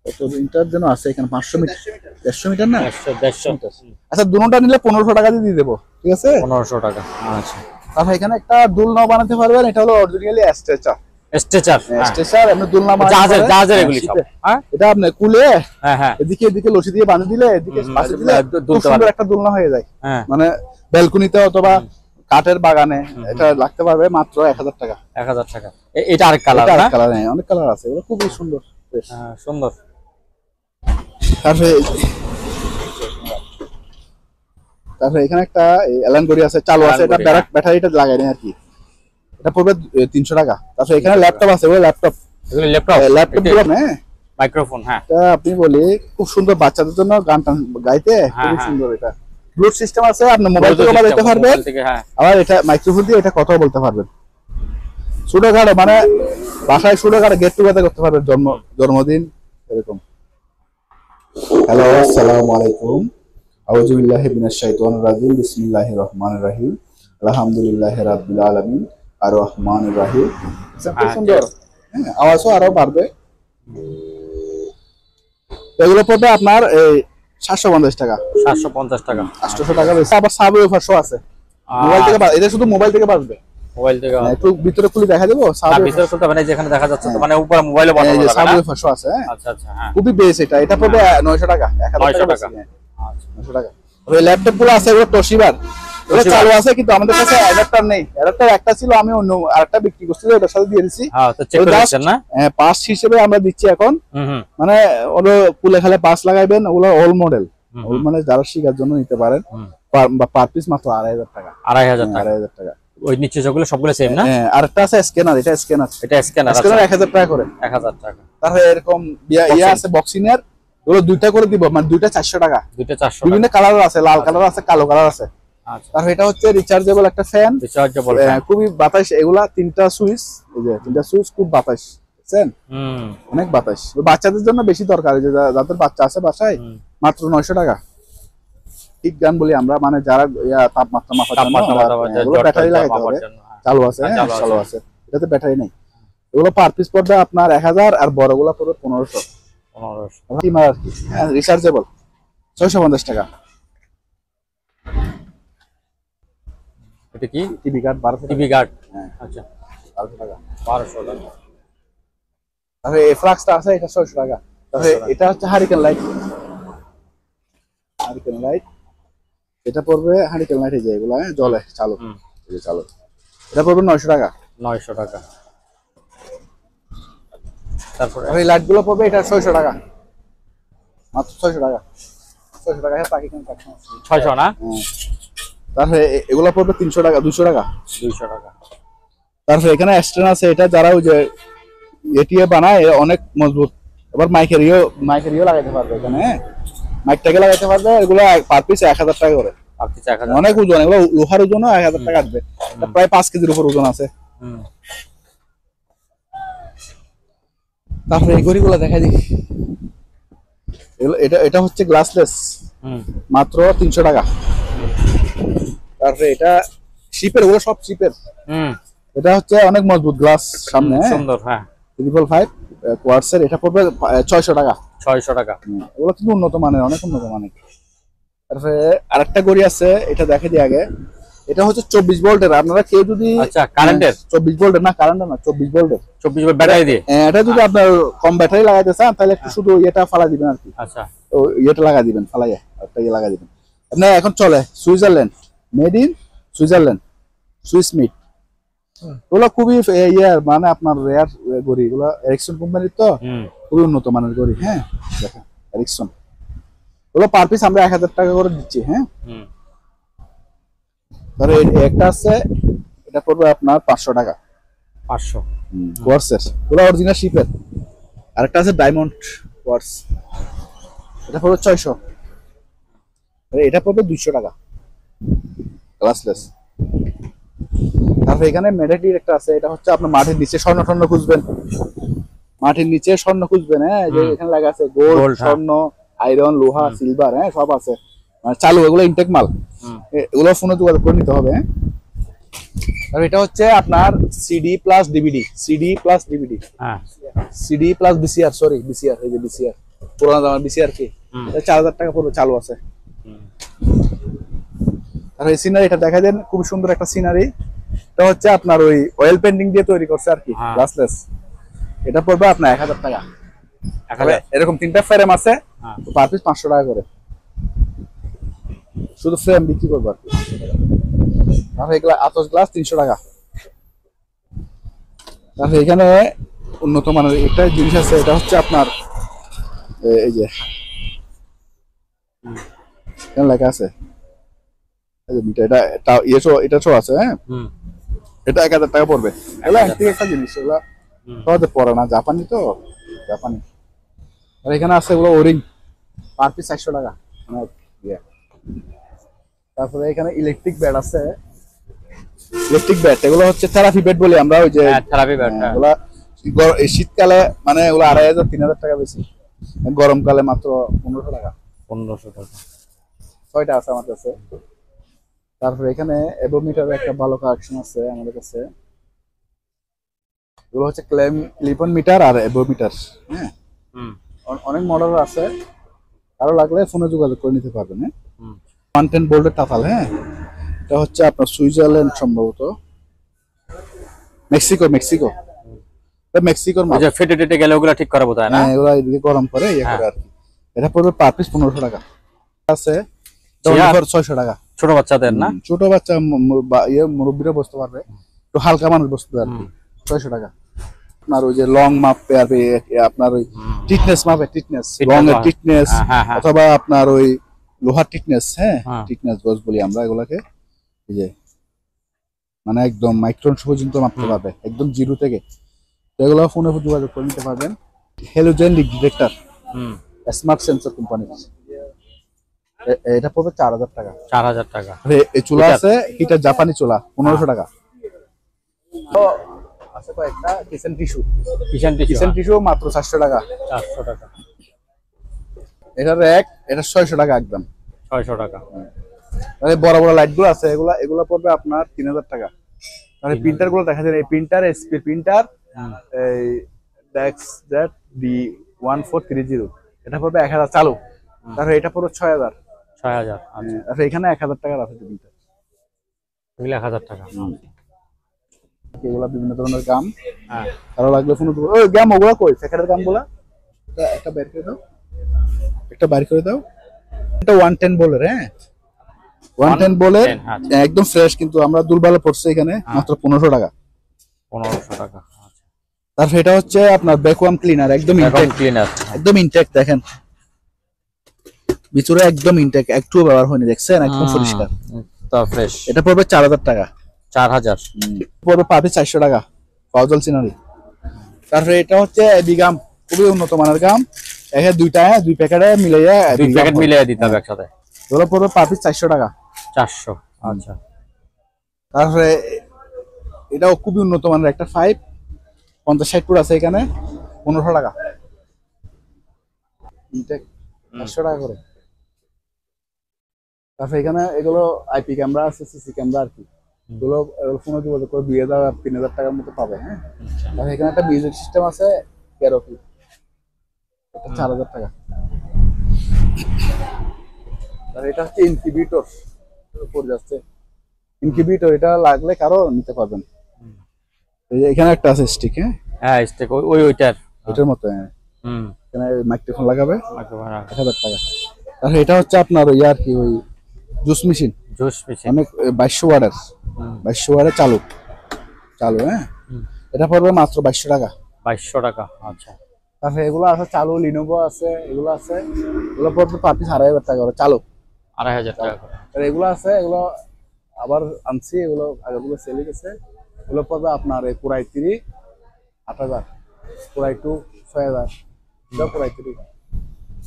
কত মিটার জন্য আছে এখানে? 500 মিটার, 150 মিটার না? 150। আচ্ছা, দুটোটা নিলে 1500 টাকা দিয়ে দেবো, ঠিক আছে? 1500 টাকা। আচ্ছা। তারপর এখানে একটা দুলনাও বানাতে পারবেন। এটা হলো অরিজিনালি স্ট্রেচার। স্ট্রেচার। স্ট্রেচার আপনি দুলনা বানাতে পারবেন। জাহাজের এগুলি সব। হ্যাঁ, এটা আপনি কুলে হ্যাঁ, এদিকে লসি দিয়ে বাঁধে দিলে, এদিকে পাশে দিলে খুব সুন্দর একটা দুলনা হয়ে যায়। হ্যাঁ, মানে ব্যালকনিতে অথবা কাঠের বাগানে এটা লাগতে পারবে মাত্র 1000 টাকা। 1000 টাকা। এটা আরেক কালার না? কালার নেই, অনেক কালার আছে, এগুলো খুবই সুন্দর। হ্যাঁ, সুন্দর। তারপরে এখানে একটা অ্যালান গড়ি আছে, চালু আছে। এটা ব্যাটারিটা লাগাই নেই আর কি। এটা পড়বে 300 টাকা। তারপরে এখানে ল্যাপটপ আছে, ওই ল্যাপটপ গুলো মাইক্রোফোন। হ্যাঁ, এটা আপনি বলি খুব সুন্দর, বাচ্চাদের জন্য গান টান গাইতে খুব সুন্দর। এটা ব্লুটুথ সিস্টেম আছে, আপনি মোবাইল থেকে বলতে পারবেন। আবার এটা মাইক্রোফোন দিয়ে এটা কথা বলতে পারবেন। ছোটখাটো মানে বাসায় ছোটখাটো গেট টুগেদার করতে পারবেন, জন্মদিন এরকম। হ্যালো, আসসালামু আলাইকুম। আউযু বিল্লাহি মিনাশ শাইতানির রাজিম। বিসমিল্লাহির রহমানির রহিম। আলহামদুলিল্লাহি রাব্বিল আলামিন আর রহমানির রহিম। সুন্দর। হ্যাঁ, আওয়াজও আরো বাড়বে। এগুলো পড়বে আপনার এই 750 টাকা। 750 টাকা। 800 টাকা বেশি। আবার সাবওয়েফার শো আছে, মোবাইল থেকে এটা শুধু মোবাইল থেকে বাজবে। মোবাইল থেকে একটু ভিতরে খুলে দেখা দেবো। ভিতরে শুনতে মানে যেখানে দেখা যাচ্ছে, তো মানে উপরে মোবাইলে বানানো যাবে না? সাবওয়েফার শো আছে। আচ্ছা, আচ্ছা। হ্যাঁ, খুবই বেশ। এটা পড়বে 900 টাকা। 1000 টাকা। 900 টাকা। ওই ল্যাপটপ গুলো আছে, এগুলো তোশিবার, ওটা চালু আছে, কিন্তু আমাদের কাছে অ্যাডাপ্টার নেই। অ্যাডাপ্টার একটা ছিল, আমি অন্য আরেকটা বিক্রি করছি, ওটার সাথে দিয়ে দিয়েছি। হ্যাঁ, তো চেক করে দিচ্ছেন না? হ্যাঁ, পাস হিসেবে আমরা দিচ্ছি এখন। মানে ওগুলো কুলে খালে পাস লাগাইবেন, ওগুলো অল মডেল। ওল মানে যারা শিখার জন্য নিতে পারেন। পার পিস মাত্র 2500 টাকা। 2500 টাকা। 2500 টাকা। ওই নিচে যেগুলো সবগুলো সেম না? হ্যাঁ, আরেকটা আছে স্ক্যানার। এটা স্ক্যানার। স্ক্যানার 1000 টাকা করে। 1000 টাকা। তারপরে এরকম ইয়া আছে বক্সিনের, ওগুলো দুইটা করে দিব, মানে দুইটা 400 টাকা। দুইটা 400 টাকা। বিভিন্ন কালার আছে, লাল কালার আছে, কালো কালার আছে। আচ্ছা। তারপর এটা হচ্ছে রিচার্জেবল একটা ফ্যান। রিচার্জেবল ফ্যান, খুবই বাতাস। এগুলা 3টা সুইচ, এই যে 3টা সুইচ, খুব বাতাস, বুঝছেন? অনেক বাতাস। বাচ্চাদের জন্য বেশি দরকার, যে যাদের বাচ্চা আছে বাসায়, মাত্র 900 টাকা। ঠিক গান বলি আমরা, মানে যারা তাপমাত্রা মাপার জন্য, এগুলো ব্যাটারি লাগাইতে হবে। চালু আছে, হ্যাঁ চালু আছে, এটাতে ব্যাটারি নেই। এগুলো পার পিস পড়বে আপনার 1000, আর বড়গুলো পড়বে 1500। হ্যাঁ, রিচার্জেবল 650 টাকা। এটা কি? TV guard 1200 TV guard. হ্যাঁ, আচ্ছা, 1200 টাকা। 1200 টাকা। তারপরে এই ফ্লাক্সটা আছে এটা 600 টাকা। তারপরে এটা হচ্ছে হারিকেন লাইট, হারিকেন লাইট এটা পড়বে, হারিকেন লাইট এই যে এগুলা জ্বলে চালু, এই যে চালু, এটা পড়বে 900 টাকা। 900 টাকা। তারপরে আর এই লাইট গুলো পড়বে এটা 600 টাকা, মাত্র 600 টাকা। 600 টাকা পাকিস্তান পাকিস্তান 600 না? তারপরে এগুলো পড়বে 300 টাকা, 200 টাকা। 200 টাকা। তারপরে এখানে স্ট্যান্ড আছে, এটা যারা ওই যে এটিএ বানায় অনেক মজবুত। এবার মাইকের ইও লাগাইতে পারবে এখানে, মাইকটাকে লাগাইতে পারবে। এগুলো পার পিস 1000 টাকা করে। Per piece 1000। অনেক ওজন, এগুলো লোহার ওজনও 1000 টাকা আসবে, প্রায় 5 কেজির উপর ওজন আছে। তারপরে এই ঘড়িগুলো দেখা দিই, এটা হচ্ছে গ্লাসলেস, মাত্র 300 টাকা। তারপরে এটা শিপের, ওগুলো সব শিপের। এটা হচ্ছে অনেক মজবুত গ্লাস, সামনে সুন্দর। হ্যাঁ, 555 কোয়ার্টসের, এটা পড়বে 600 টাকা। 600 টাকা। এগুলো কিন্তু উন্নত মানের, অনেক উন্নত মানের। তারপরে আরেকটা ঘড়ি আছে, এটা দেখে দিই আগে। এটা হচ্ছে 24 ভোল্টের। আপনারা কেউ যদি, আচ্ছা, কারেন্টের? 24 ভোল্টের না, কারেন্টের না, 24 ভোল্টের। 24 ভোল্ট ব্যাটারি দিয়ে? এটা যদি আপনার কম ব্যাটারি লাগাইতে চান তাহলে একটু শুধু এটা ফালা দিবেন আর কি। আচ্ছা, তো এটা লাগা দিবেন, ফালাইয়া একটা ইয়ে লাগা দিবেন। আপনার এখন চলে Switzerland, made in Switzerland, Swiss meat. ওগুলো খুবই ইয়ার মানে আপনার রেয়ার ঘড়ি, এগুলো এরিকসন কোম্পানির, তো খুবই উন্নত মানের ঘড়ি। হ্যাঁ, দেখেন এরিকসন, ওগুলো পার পিস আমরা 1000 টাকা করে দিচ্ছি। হ্যাঁ, ধরো একটা আছে, এটা পড়বে আপনার 500 টাকা। 500 কোয়ার্টসের, ওগুলো অরিজিনাল শিপের। আরেকটা আছে ডায়মন্ড কোয়ার্টস, এটা পড়বে 600। এটা পড়বে 200 টাকা, গ্লাসলেস। তারপরে এখানে মেডেটির একটা আছে, এটা হচ্ছে আপনার মাটির নিচে স্বর্ণ টর্ণ খুঁজবেন, মাটির নিচে স্বর্ণ খুঁজবেন। হ্যাঁ, যে এখানে লাগা আছে গোল্ড, স্বর্ণ, আয়রন, লোহা, সিলভার, হ্যাঁ সব আছে, মানে চালু, এগুলো ইনটেক মাল। এগুলো ফোনে যোগাযোগ করে নিতে হবে। আর এটা হচ্ছে আপনার CD plus DVD, CD plus DVD, CD plus VCR, sorry VCR, এই যে বিসিআর, পুরানো দামের বিসিআর কি, 4000 টাকা পড়বে, চালু আছে। আর এই সিনারি এটা দেখা দেন, খুব সুন্দর একটা সিনারি। এটা হচ্ছে আপনার ওই অয়েল পেন্টিং দিয়ে তৈরি করছে আর কি, গ্লাসলেস। এটা পড়বে আপনার 1000 টাকা। এরকম 3টা ফ্রেম আছে, পার পিস 500 টাকা করে, শুধু ফ্রেম বিক্রি করবো আর কি। তারপরে এগুলা আতস গ্লাস 300 টাকা। তারপরে এখানে উন্নত মানের একটা জিনিস আছে, এটা হচ্ছে আপনার এই যে এখানে লেখা আছে, এটা এটা শো আছে। হ্যাঁ, এটা 1000 টাকা পড়বে। এগুলো একটা জিনিস, এগুলো সহজে পড়ে না, জাপানি তো, জাপানি। আর এখানে আছে এগুলো ওরিং, পার পিস 400 টাকা। তারপরে এখানে ইলেকট্রিক ব্যাট আছে, ইলেকট্রিক ব্যাট, এগুলো হচ্ছে থেরাপি ব্যাট বলি আমরা, ওই যে থেরাপি ব্যাট। এগুলা শীতকালে মানে এগুলো 2500-3000 টাকা বেশি, গরমকালে মাত্র 1500 টাকা। 1500 টাকা। 6টা আছে আমার কাছে। তারপরে এখানে এভোমিটারের একটা ভালো কালেকশন আছে আমাদের কাছে, এগুলো হচ্ছে ক্লিপন মিটার আর এভোমিটার। হ্যাঁ, অনেক মডেল আছে, আরো লাগলে ফোনে যোগাযোগ করে নিতে পারবেন। হ্যাঁ, 110 ভোল্টের তাতাল। হ্যাঁ, এটা হচ্ছে আপনার সুইজারল্যান্ড, সম্ভবত মেক্সিকো, মেক্সিকোর মাল। ফেটে টেটে গেলে ওগুলা ঠিক করা বোধহয় না? হ্যাঁ, এগুলো এদিকে গরম করে ইয়ে করে আর কি। এটা পড়বে পার পিস 1500 টাকা। আছে 600 টাকা। ছোট বাচ্চাদের না? ছোট বাচ্চা মুরব্বীরা বসতে পারবে, একটু হালকা মানুষ বসতে পারবে আর কি। 600 টাকা। আপনার ওই যে লং মাপে আর আপনার ওই টিটনেস মাপে, টিটনেস লং এর টিটনেস, অথবা আপনার ওই লোহার টিটনেস। হ্যাঁ, টিটনেস গজ বলি আমরা এগুলাকে, এই যে মানে একদম মাইক্রন পর্যন্ত মাপতে পারবে, একদম জিরো থেকে। এগুলো ফোনে যোগাযোগ করে নিতে পারবেন। Halogen leak detector, smart sensor company, এটা পড়বে 4000 টাকা। 4000 টাকা। এই চুলা আছে, হিটার জাপানি চুলা 1500 টাকা। তো আছে কয়েকটা কিচেন টিস্যু মাত্র 400 টাকা। 400 টাকা। এটা র্যাক, এটা 600 টাকা একদম। 600 টাকা। তাহলে বড় বড় লাইট গুলো আছে, এগুলো পড়বে আপনার 3000 টাকা। তাহলে প্রিন্টার গুলো দেখা যায়, এই প্রিন্টার এসপি প্রিন্টার, এই ডেক্স জেড D1430, এটা পড়বে 1000 চালু। তাহলে এটা পড়বে 6000। 6000। আচ্ছা, এখানে 1000 টাকার আছে প্রিন্টার, 1000 টাকা। কি, এগুলা বিভিন্ন ধরনের গাম। হ্যাঁ ভালো লাগলে ফোন দেবো। ওই গাম ওগুলা কই, প্যাকেটের গামগুলা একটা বের করে দাও, একটা বাইর করে দাও। এটা 110 বলের, হ্যাঁ 110 বলের, 110, আচ্ছা। একদম ফ্রেশ, কিন্তু আমরা দুর্বল পড়ছে এখানে মাত্র 1500 টাকা। 1500 টাকা। আচ্ছা, তারপর এটা হচ্ছে আপনার ভ্যাকুয়াম ক্লিনার, একদম ইনটেক, ক্লিনার একদম ইনটেক। দেখেন ভিতরে একদম ইনটেক, একটু ব্যবহার হয়নি, দেখছেন একদম পরিষ্কার। তো ফ্রেশ। এটা পড়বে 4000 টাকা। 4000 পড়বে পাবে 400 টাকা ফজল সিনারি। তারপরে এটা হচ্ছে বিগাম, খুবই উন্নত মানের গাম। এখানে দুইটা, দুই প্যাকেটে মিলাইয়া, দুই প্যাকেট মিলিয়ে দিতে হবে একসাথে। এগুলো পড়বে পাবে 400 টাকা। 400, আচ্ছা। তারপরে এটাও খুবই উন্নত মানের একটা 5 50-60 ফুট আছে, এখানে 1500 টাকা ইনটেক, 400 টাকা করে। তারপরে এখানে এগুলো আইপি ক্যামেরা আছে, সিসি ক্যামেরা আর কি, এগুলো ফোনে যোগাযোগ করে 2000-3000 টাকার মতো পাবে। হ্যাঁ, তারপরে এখানে একটা মিউজিক সিস্টেম আছে, কেরোকি, এটা 4000 টাকা। আর এটা হচ্ছে ইনকিউবেটর, পড়ে যাচ্ছে ইনকিউবেটর, এটা লাগলে কারো নিতে পারবেন। এই যে এখানে একটা আছে স্টিক, হ্যাঁ হ্যাঁ স্টেক ওইটার এটার মতো, হ্যাঁ এখানে মাইক্রোফোন লাগাবে, মাইক্রোফোন 1000 টাকা। আর এটা হচ্ছে আপনার ওই আর কি, ওই জুস মেশিন, জুস মেশিন, অনেক 2200 ওয়াটের, 2200 ওয়াটের চালু, হ্যাঁ এটা পড়বে মাত্র 2200 টাকা। 2200 টাকা, আচ্ছা। তারপরে এগুলো আছে চালু, লিনোভো আছে, এগুলো আছে, এগুলো পড়বে পার পিস 2500 টাকা করে চালু, 2500 টাকা করে। আর এগুলো আছে, এগুলো আবার আনছি, এগুলো আগেগুলো সেলে গেছে। এগুলো পড়বে আপনার এই পুরাই 8000, পুরাই 6000, এটা পুরাই 30।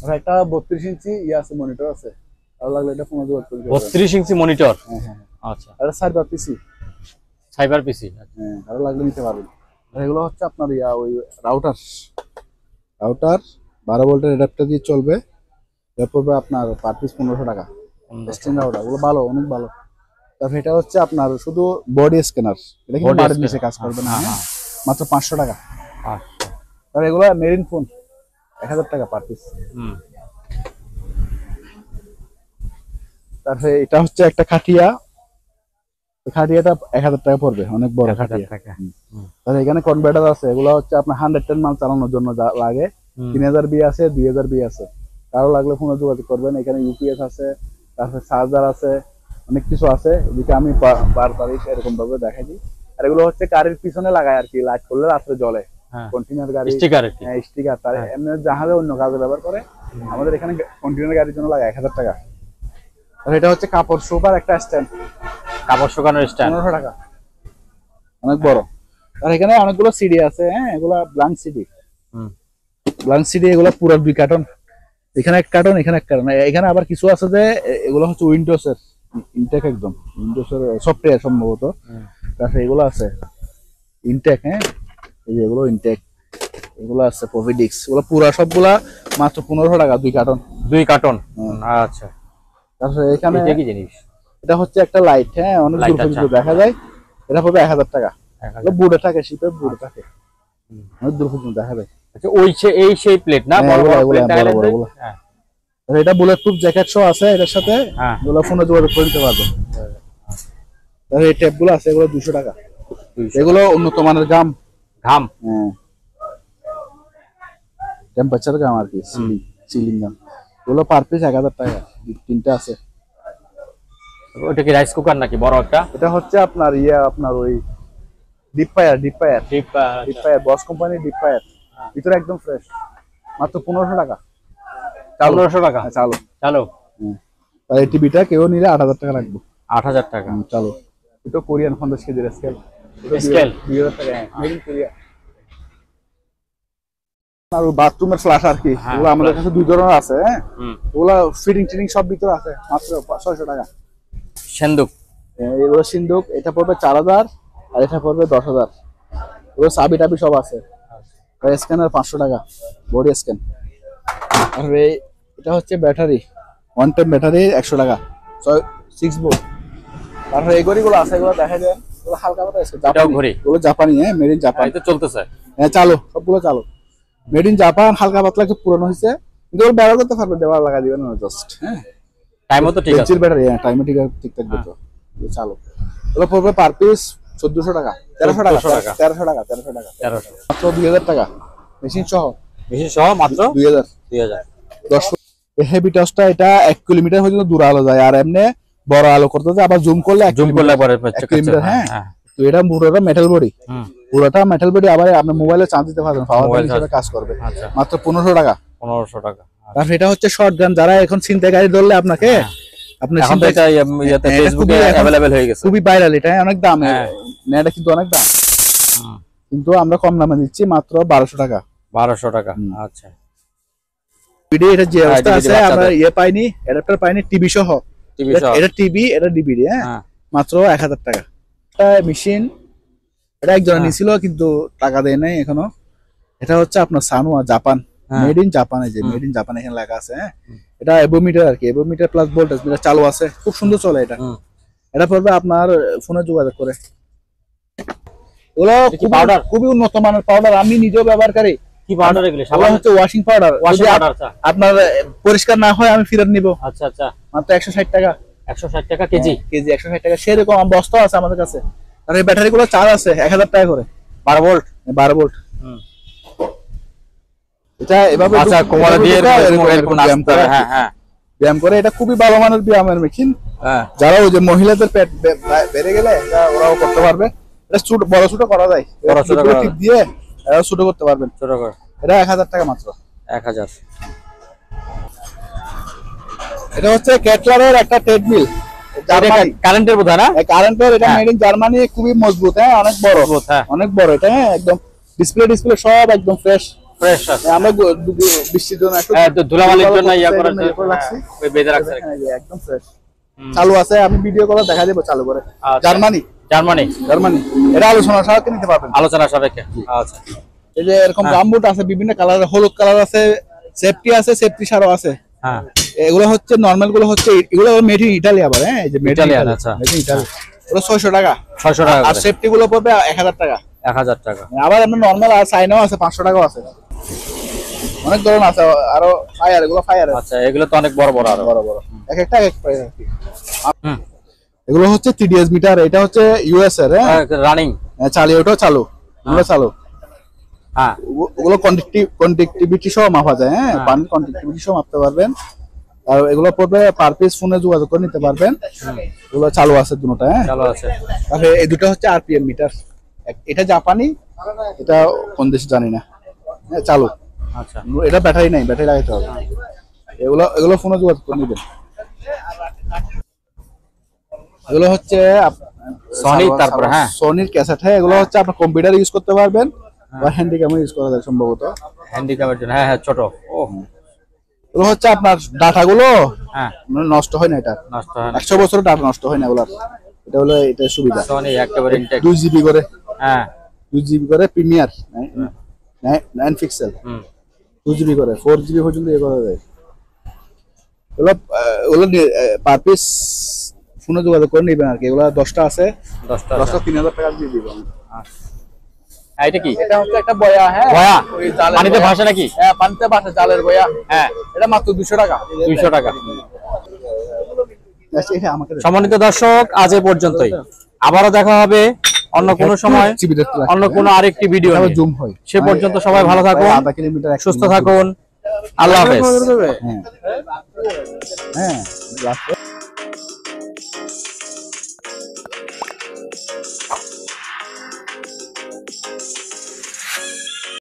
আর একটা 32 ইঞ্চি ইয়ে আছে, মনিটর আছে, ভালো লাগলে এটা ফোনে যোগাযোগ করতে পারবেন। 32 ইঞ্চি মনিটর, হ্যাঁ হ্যাঁ, আচ্ছা। এটা সাইবার পিসি, সাইবার পিসি, হ্যাঁ ভালো লাগলে নিতে পারবেন। আর এগুলো হচ্ছে আপনার ইয়া ওই রাউটার 12 ভোল্টের অ্যাডাপ্টার দিয়ে চলবে, এটা পড়বে আপনার পার পিস 1500 টাকা। স্ট্যান্ড রাউটার, ওগুলো ভালো, অনেক ভালো। তারপরে এটা হচ্ছে আপনার শুধু বডি স্ক্যানার, এটা কিন্তু Body বাড়ির নিচে scanner, কাজ করবে না, হ্যাঁ, হ্যাঁ, মাত্র 500 টাকা। আচ্ছা। আর এগুলো মেরিন ফোন 1000 টাকা পার পিস। তারপরে এটা হচ্ছে একটা খাটিয়া, খাটিয়াটা 1000 টাকা পড়বে, অনেক বড় খাটিয়া। তাহলে এখানে কনভার্টার আছে, এগুলো হচ্ছে আপনার 110 মাল চালানোর জন্য যা লাগে, 3000 বি আছে, 2000 বি আছে, কারো লাগলে ফোনে যোগাযোগ করবেন। এখানে ইউপিএস আছে, তারপরে চার্জার আছে, অনেক কিছু আছে, এদিকে আমি পার তারিখ এরকম ভাবে দেখাই দিই। আর এগুলো হচ্ছে গাড়ির পিছনে লাগায় আর কি, লাইট করলে রাত্রে জ্বলে, কন্টেইনার গাড়ি, স্টিকার, স্টিকার, তার এমনি জাহাজে অন্য কাজে ব্যবহার করে, আমাদের এখানে কন্টেইনার গাড়ির জন্য লাগায় 1000 টাকা। আর এটা হচ্ছে কাপড় শুকার একটা স্ট্যান্ড, কাপড় শুকানোর স্ট্যান্ড, 1500 টাকা, অনেক বড়। আর এখানে অনেকগুলো সিডি আছে, হ্যাঁ এগুলা ব্ল্যাঙ্ক সিডি, এগুলো পুরো 2 কার্টন, এখানে 1 কার্টন, এখানে 1 কার্টন। এখানে আবার কিছু আছে যে এগুলো হচ্ছে উইন্ডোজ এর ইনটেক, একদম উইন্ডোজ এর সফটওয়্যার সম্ভবত। তারপরে এগুলো আছে ইনটেক, হ্যাঁ এই যে এগুলো ইনটেক, এগুলো আছে প্রভিডিক্স, এগুলো পুরা সবগুলা মাত্র 1500 টাকা 2 কার্টন, 2 কার্টন, আচ্ছা। তারপরে এখানে এটা কি জিনিস? এটা হচ্ছে একটা লাইট, হ্যাঁ অনেক দূর পর্যন্ত দেখা যায়, এটা হবে 1000 টাকা। এটা বুড়ে থাকে, শিপে বুড়ে থাকে, অনেক দূর পর্যন্ত দেখা যায়। আচ্ছা, ওই এই সেই প্লেট না, বড় বড় প্লেট, হ্যাঁ এটা বুলেট প্রুফ জ্যাকেট সহ আছে এটার সাথে, এগুলো ফোনে যোগাযোগ করে নিতে পারবেন। আর এই ট্যাপগুলো আছে, এগুলো 200 টাকা, এগুলো উন্নত মানের গাম, হ্যাঁ টেম্পারেচার গাম আর কি, সিলিং গাম, এগুলো পার পিস 1000 টাকা, 3টা আছে। ওটা কি রাইস কুকার নাকি বড় একটা? এটা হচ্ছে আপনার আপনার ওই ডিপ ফায়ার বস কোম্পানি ডিপ ফায়ার, ভিতরে একদম ফ্রেশ, মাত্র 1500 টাকা। 1500 টাকা চালো চালো। আর এই টিভিটা কেউ নিলে 8000 টাকা রাখবো। 8000 টাকা চালো। এটা কোরিয়ান 50 কেজির স্কেল, 2000 টাকা, মেড ইন কোরিয়া। আর বাথরুমের ফ্ল্যাশ আর কি, এগুলো আমাদের কাছে 2 ধরনের আছে, হ্যাঁ ওগুলো ফিটিং টিটিং সব ভিতরে আছে, মাত্র 600 টাকা। সিন্দুক, এগুলো সিন্দুক, এটা পড়বে 4000, আর এটা পড়বে 10000। এগুলো চাবি টাবি সব আছে। স্ক্যানার 500 টাকা, বডি স্ক্যান। আর এটা হচ্ছে ব্যাটারি, 1 টাইম ব্যাটারি 100 টাকা, 6 ভোল্ট। তারপরে এই ঘড়িগুলো আছে, এগুলো দেখা যায়, এগুলো হালকা পাতা আছে, জাপানি ঘড়ি, এগুলো জাপানি, হ্যাঁ মেড ইন জাপান, এটা চলতেছে, হ্যাঁ চালো, সবগুলো চালো, মেড ইন জাপান, হালকা পাতলা, একটু পুরনো হয়েছে, কিন্তু ওগুলো ব্যবহার করতে পারবে, দেওয়ার লাগা দিবেন না জাস্ট, হ্যাঁ টাইমও তো ঠিক আছে, ব্যাটারি হ্যাঁ টাইমও ঠিক থাকবে তো, চালো। এগুলো পড়বে পার পিস 1400 টাকা, 1300 টাকা, 1400 টাকা। 1300 টাকা, 1300 টাকা, 1300 মাত্র 2000 টাকা মেশিন সহ, মেশিন সহ মাত্র 2000। 2000। হেভি টসটা এটা 1 কিলোমিটার পর্যন্ত দূর আলো যায়, আর এমনি বড় আলো করতে যায়, আবার জুম করলে জুম করলে পরে 1 কিলোমিটার। হ্যাঁ, হ্যাঁ। তো এটা পুরোটা মেটাল বডি, হুম। পুরোটা মেটাল বডি, আবার আপনি মোবাইলে চার্জ দিতে পারবেন, পাওয়ার মোবাইল ব্যাংক হিসেবে কাজ করবে। আচ্ছা। মাত্র 1500 টাকা। 1500 টাকা। আর এটা হচ্ছে শর্ট গান, যারা এখন ছিনতাই গাড়ি ধরলে আপনাকে, আপনি এখন তো এটা ইয়াতে এটা ফেসবুকে খুবই এখন अवेलेबल হয়ে গেছে। খুবই ভাইরাল, এটা অনেক দাম, হ্যাঁ। এটা কিন্তু অনেক দাম, হুম। কিন্তু আমরা কম দামে দিচ্ছি মাত্র 1200 টাকা। 1200 টাকা। আচ্ছা। ভিডিও এটা যে অবস্থা DVD আছে, বাচ্চাদের। আমরা পাইনি, অ্যাডাপ্টার পাইনি, টিভি সহ। টিভি সহ। এটা টিভি, এটা ডিভিডি। হ্যাঁ, হ্যাঁ। মাত্র 1000 টাকা। এটা মেশিন, এটা একজন হ্যাঁ। নিছিল কিন্তু টাকা দেয় নাই এখনো। এটা হচ্ছে আপনার সানুয়া, জাপান, হ্যাঁ। মেড ইন জাপান, এই যে মেড ইন জাপান এখানে লেখা আছে। হ্যাঁ, এটা এভোমিটার আর কি, এভোমিটার প্লাস ভোল্টেজ মিটার চালু আছে, খুব সুন্দর চলে এটা। হুম। এটা পড়বে আপনার ফোনে যোগাযোগ করে। ওগুলো কি পাউডার? খুবই উন্নত মানের পাউডার, আমি নিজেও ব্যবহারকারী। কি পাউডার এগুলো? ওগুলো হচ্ছে ওয়াশিং পাউডার, ওয়াশিং পাউডার। আচ্ছা। আপনার পরিষ্কার না হয় আমি ফেরত নিব। আচ্ছা আচ্ছা। মাত্র 160 টাকা 160 টাকা কেজি। কেজি, 160 টাকা। সেরকম বস্তা আছে আমাদের কাছে। আর এই ব্যাটারি গুলো চার্জ আছে 1000 টাকা করে, 12 ভোল্ট। 12 ভোল্ট। হুম। এটা এভাবে আচ্ছা, কোমরে দিয়ে এরকম ব্যায়াম করে। হ্যাঁ হ্যাঁ। ব্যায়াম করে, এটা খুবই ভালো মানের ব্যায়ামের মেশিন। হ্যাঁ। যারা ওই যে মহিলাদের পেট বেড়ে গেলে এটা ওরাও করতে পারবে। এটা ছোট বড় ছোট করা যায়, বড় ছোট করা যায়। টিপ দিয়ে এটাও ছোট করতে পারবেন। ছোট করে। এটা 1000 টাকা মাত্র। 1000। এটা হচ্ছে কেটলারের একটা ট্রেডমিল, জার্মানি কারেন্টের বোধহয় না? কারেন্টের। এটা হ্যাঁ। মেড ইন জার্মানি, খুবই মজবুত। হ্যাঁ, অনেক বড়, মজবুত, হ্যাঁ। অনেক বড় এটা। হ্যাঁ, একদম ডিসপ্লে সব একদম ফ্রেশ। ফ্রেশ আছে। আমরা বৃষ্টির জন্য একটু হ্যাঁ, তো ধুলাবালির জন্য ইয়া করে করে রাখছি, ওই বেঁধে রাখছে। হ্যাঁ, এই যে একদম ফ্রেশ চালু আছে। আমি ভিডিও করে দেখা দেব চালু করে। আচ্ছা। Germany, Germany. জার্মানি। এটা আলোচনা সাথে নিতে পারবেন। আলোচনা সাপেক্ষে। আচ্ছা। এই যে এরকম হ্যাঁ। গামবুট আছে বিভিন্ন কালারের, হলুদ কালার আছে, সেফটি আছে, সেফটি সারও আছে। হ্যাঁ। এগুলো হচ্ছে নরমাল গুলো হচ্ছে, এগুলো মেড ইন ইতালি আবার। হ্যাঁ, এই যে মেড ইন Italian, ইতালি, আচ্ছা। Made in Italy. ওগুলো 600 টাকা। 600 টাকা আর করে। সেফটি গুলো পড়বে 1000 টাকা। 1000 টাকা। আবার আপনার নরমাল আর চাইনাও আছে, 500 টাকাও আছে। অনেক ধরনের আছে, আরো ফায়ার, এগুলো ফায়ার আচ্ছা, এগুলো তো অনেক বড় বড় আরো। বড় বড়, এক একটা এক প্রাইস আর কি। হুম। এগুলো হচ্ছে TDS মিটার, এটা হচ্ছে ইউএস এর। হ্যাঁ, রানিং। চালিয়ে ওটাও চালু, এগুলো চালু। হ্যাঁ। ওগুলো কন্ডাক্টিভিটি সহ মাপা যায়। হ্যাঁ, হ্যাঁ। পানির কন্ডাক্টিভিটি সহ মাপতে পারবেন। আর এগুলো পড়বে পার পিস, ফোনে যোগাযোগ করে নিতে পারবেন। এগুলো চালু আছে দুটোটা। হ্যাঁ, চালু আছে। তারপরে এই দুটো হচ্ছে RPM মিটার, এটা জাপানি, এটা কোন দেশে জানি না। হ্যাঁ, চালু। আচ্ছা। এটা ব্যাটারি নাই, ব্যাটারি লাগাইতে হবে। এগুলো ফোনে যোগাযোগ করে নেবেন। এগুলো হচ্ছে সনি, তারপরে হ্যাঁ সনির ক্যাসেট। হ্যাঁ, এগুলো হচ্ছে আপনার কম্পিউটার ইউজ করতে পারবেন বা হ্যান্ডিক্যামে ইউজ করা যায় সম্ভবত। হ্যান্ডিক্যাপের জন্য। হ্যাঁ হ্যাঁ, ছোট। ও এগুলো হচ্ছে আপনার ডাটা গুলো হ্যাঁ, নষ্ট হয় না, এটা নষ্ট হয় না। 100 বছর ডাটা নষ্ট হয় না এগুলার। এটা হলো এটা সুবিধা। সনি একেবারে ইনটেক। 2 জিবি করে, হ্যাঁ। 2 জিবি করে প্রিমিয়ার 9 পিক্সেল, হুম। 2 জিবি করে, 4 জিবি পর্যন্ত ইয়ে করা যায়। এগুলো পার পিস ফোনে যোগাযোগ করে নেবেন আর কি। এগুলো 10টা আছে, 10টা। 3000 টাকা দিয়ে দিবেন। এটা কি? এটা হচ্ছে একটা বয়া। হ্যাঁ, বয়া? ওই জালের পানিতে বয়া। ভাসে নাকি? হ্যাঁ, পানিতে ভাসে, জালের বয়া। হ্যাঁ। এটা মাত্র 200 টাকা। 200 টাকা। আচ্ছা, এটা আমাকে দেন। সম্মানিত দর্শক, আজ এই পর্যন্তই। আবারও দেখা হবে অন্য কোনো সময়, চিবি দেখতে লাগবে। অন্য কোনো আরেকটি ভিডিও তারপর নিয়ে। জুম হয়। সে পর্যন্ত সবাই ভালো থাকুন, আধা কিলোমিটার, 1 সুস্থ থাকুন। আল্লাহ হাফেজ। হ্যাঁ, হ্যাঁ,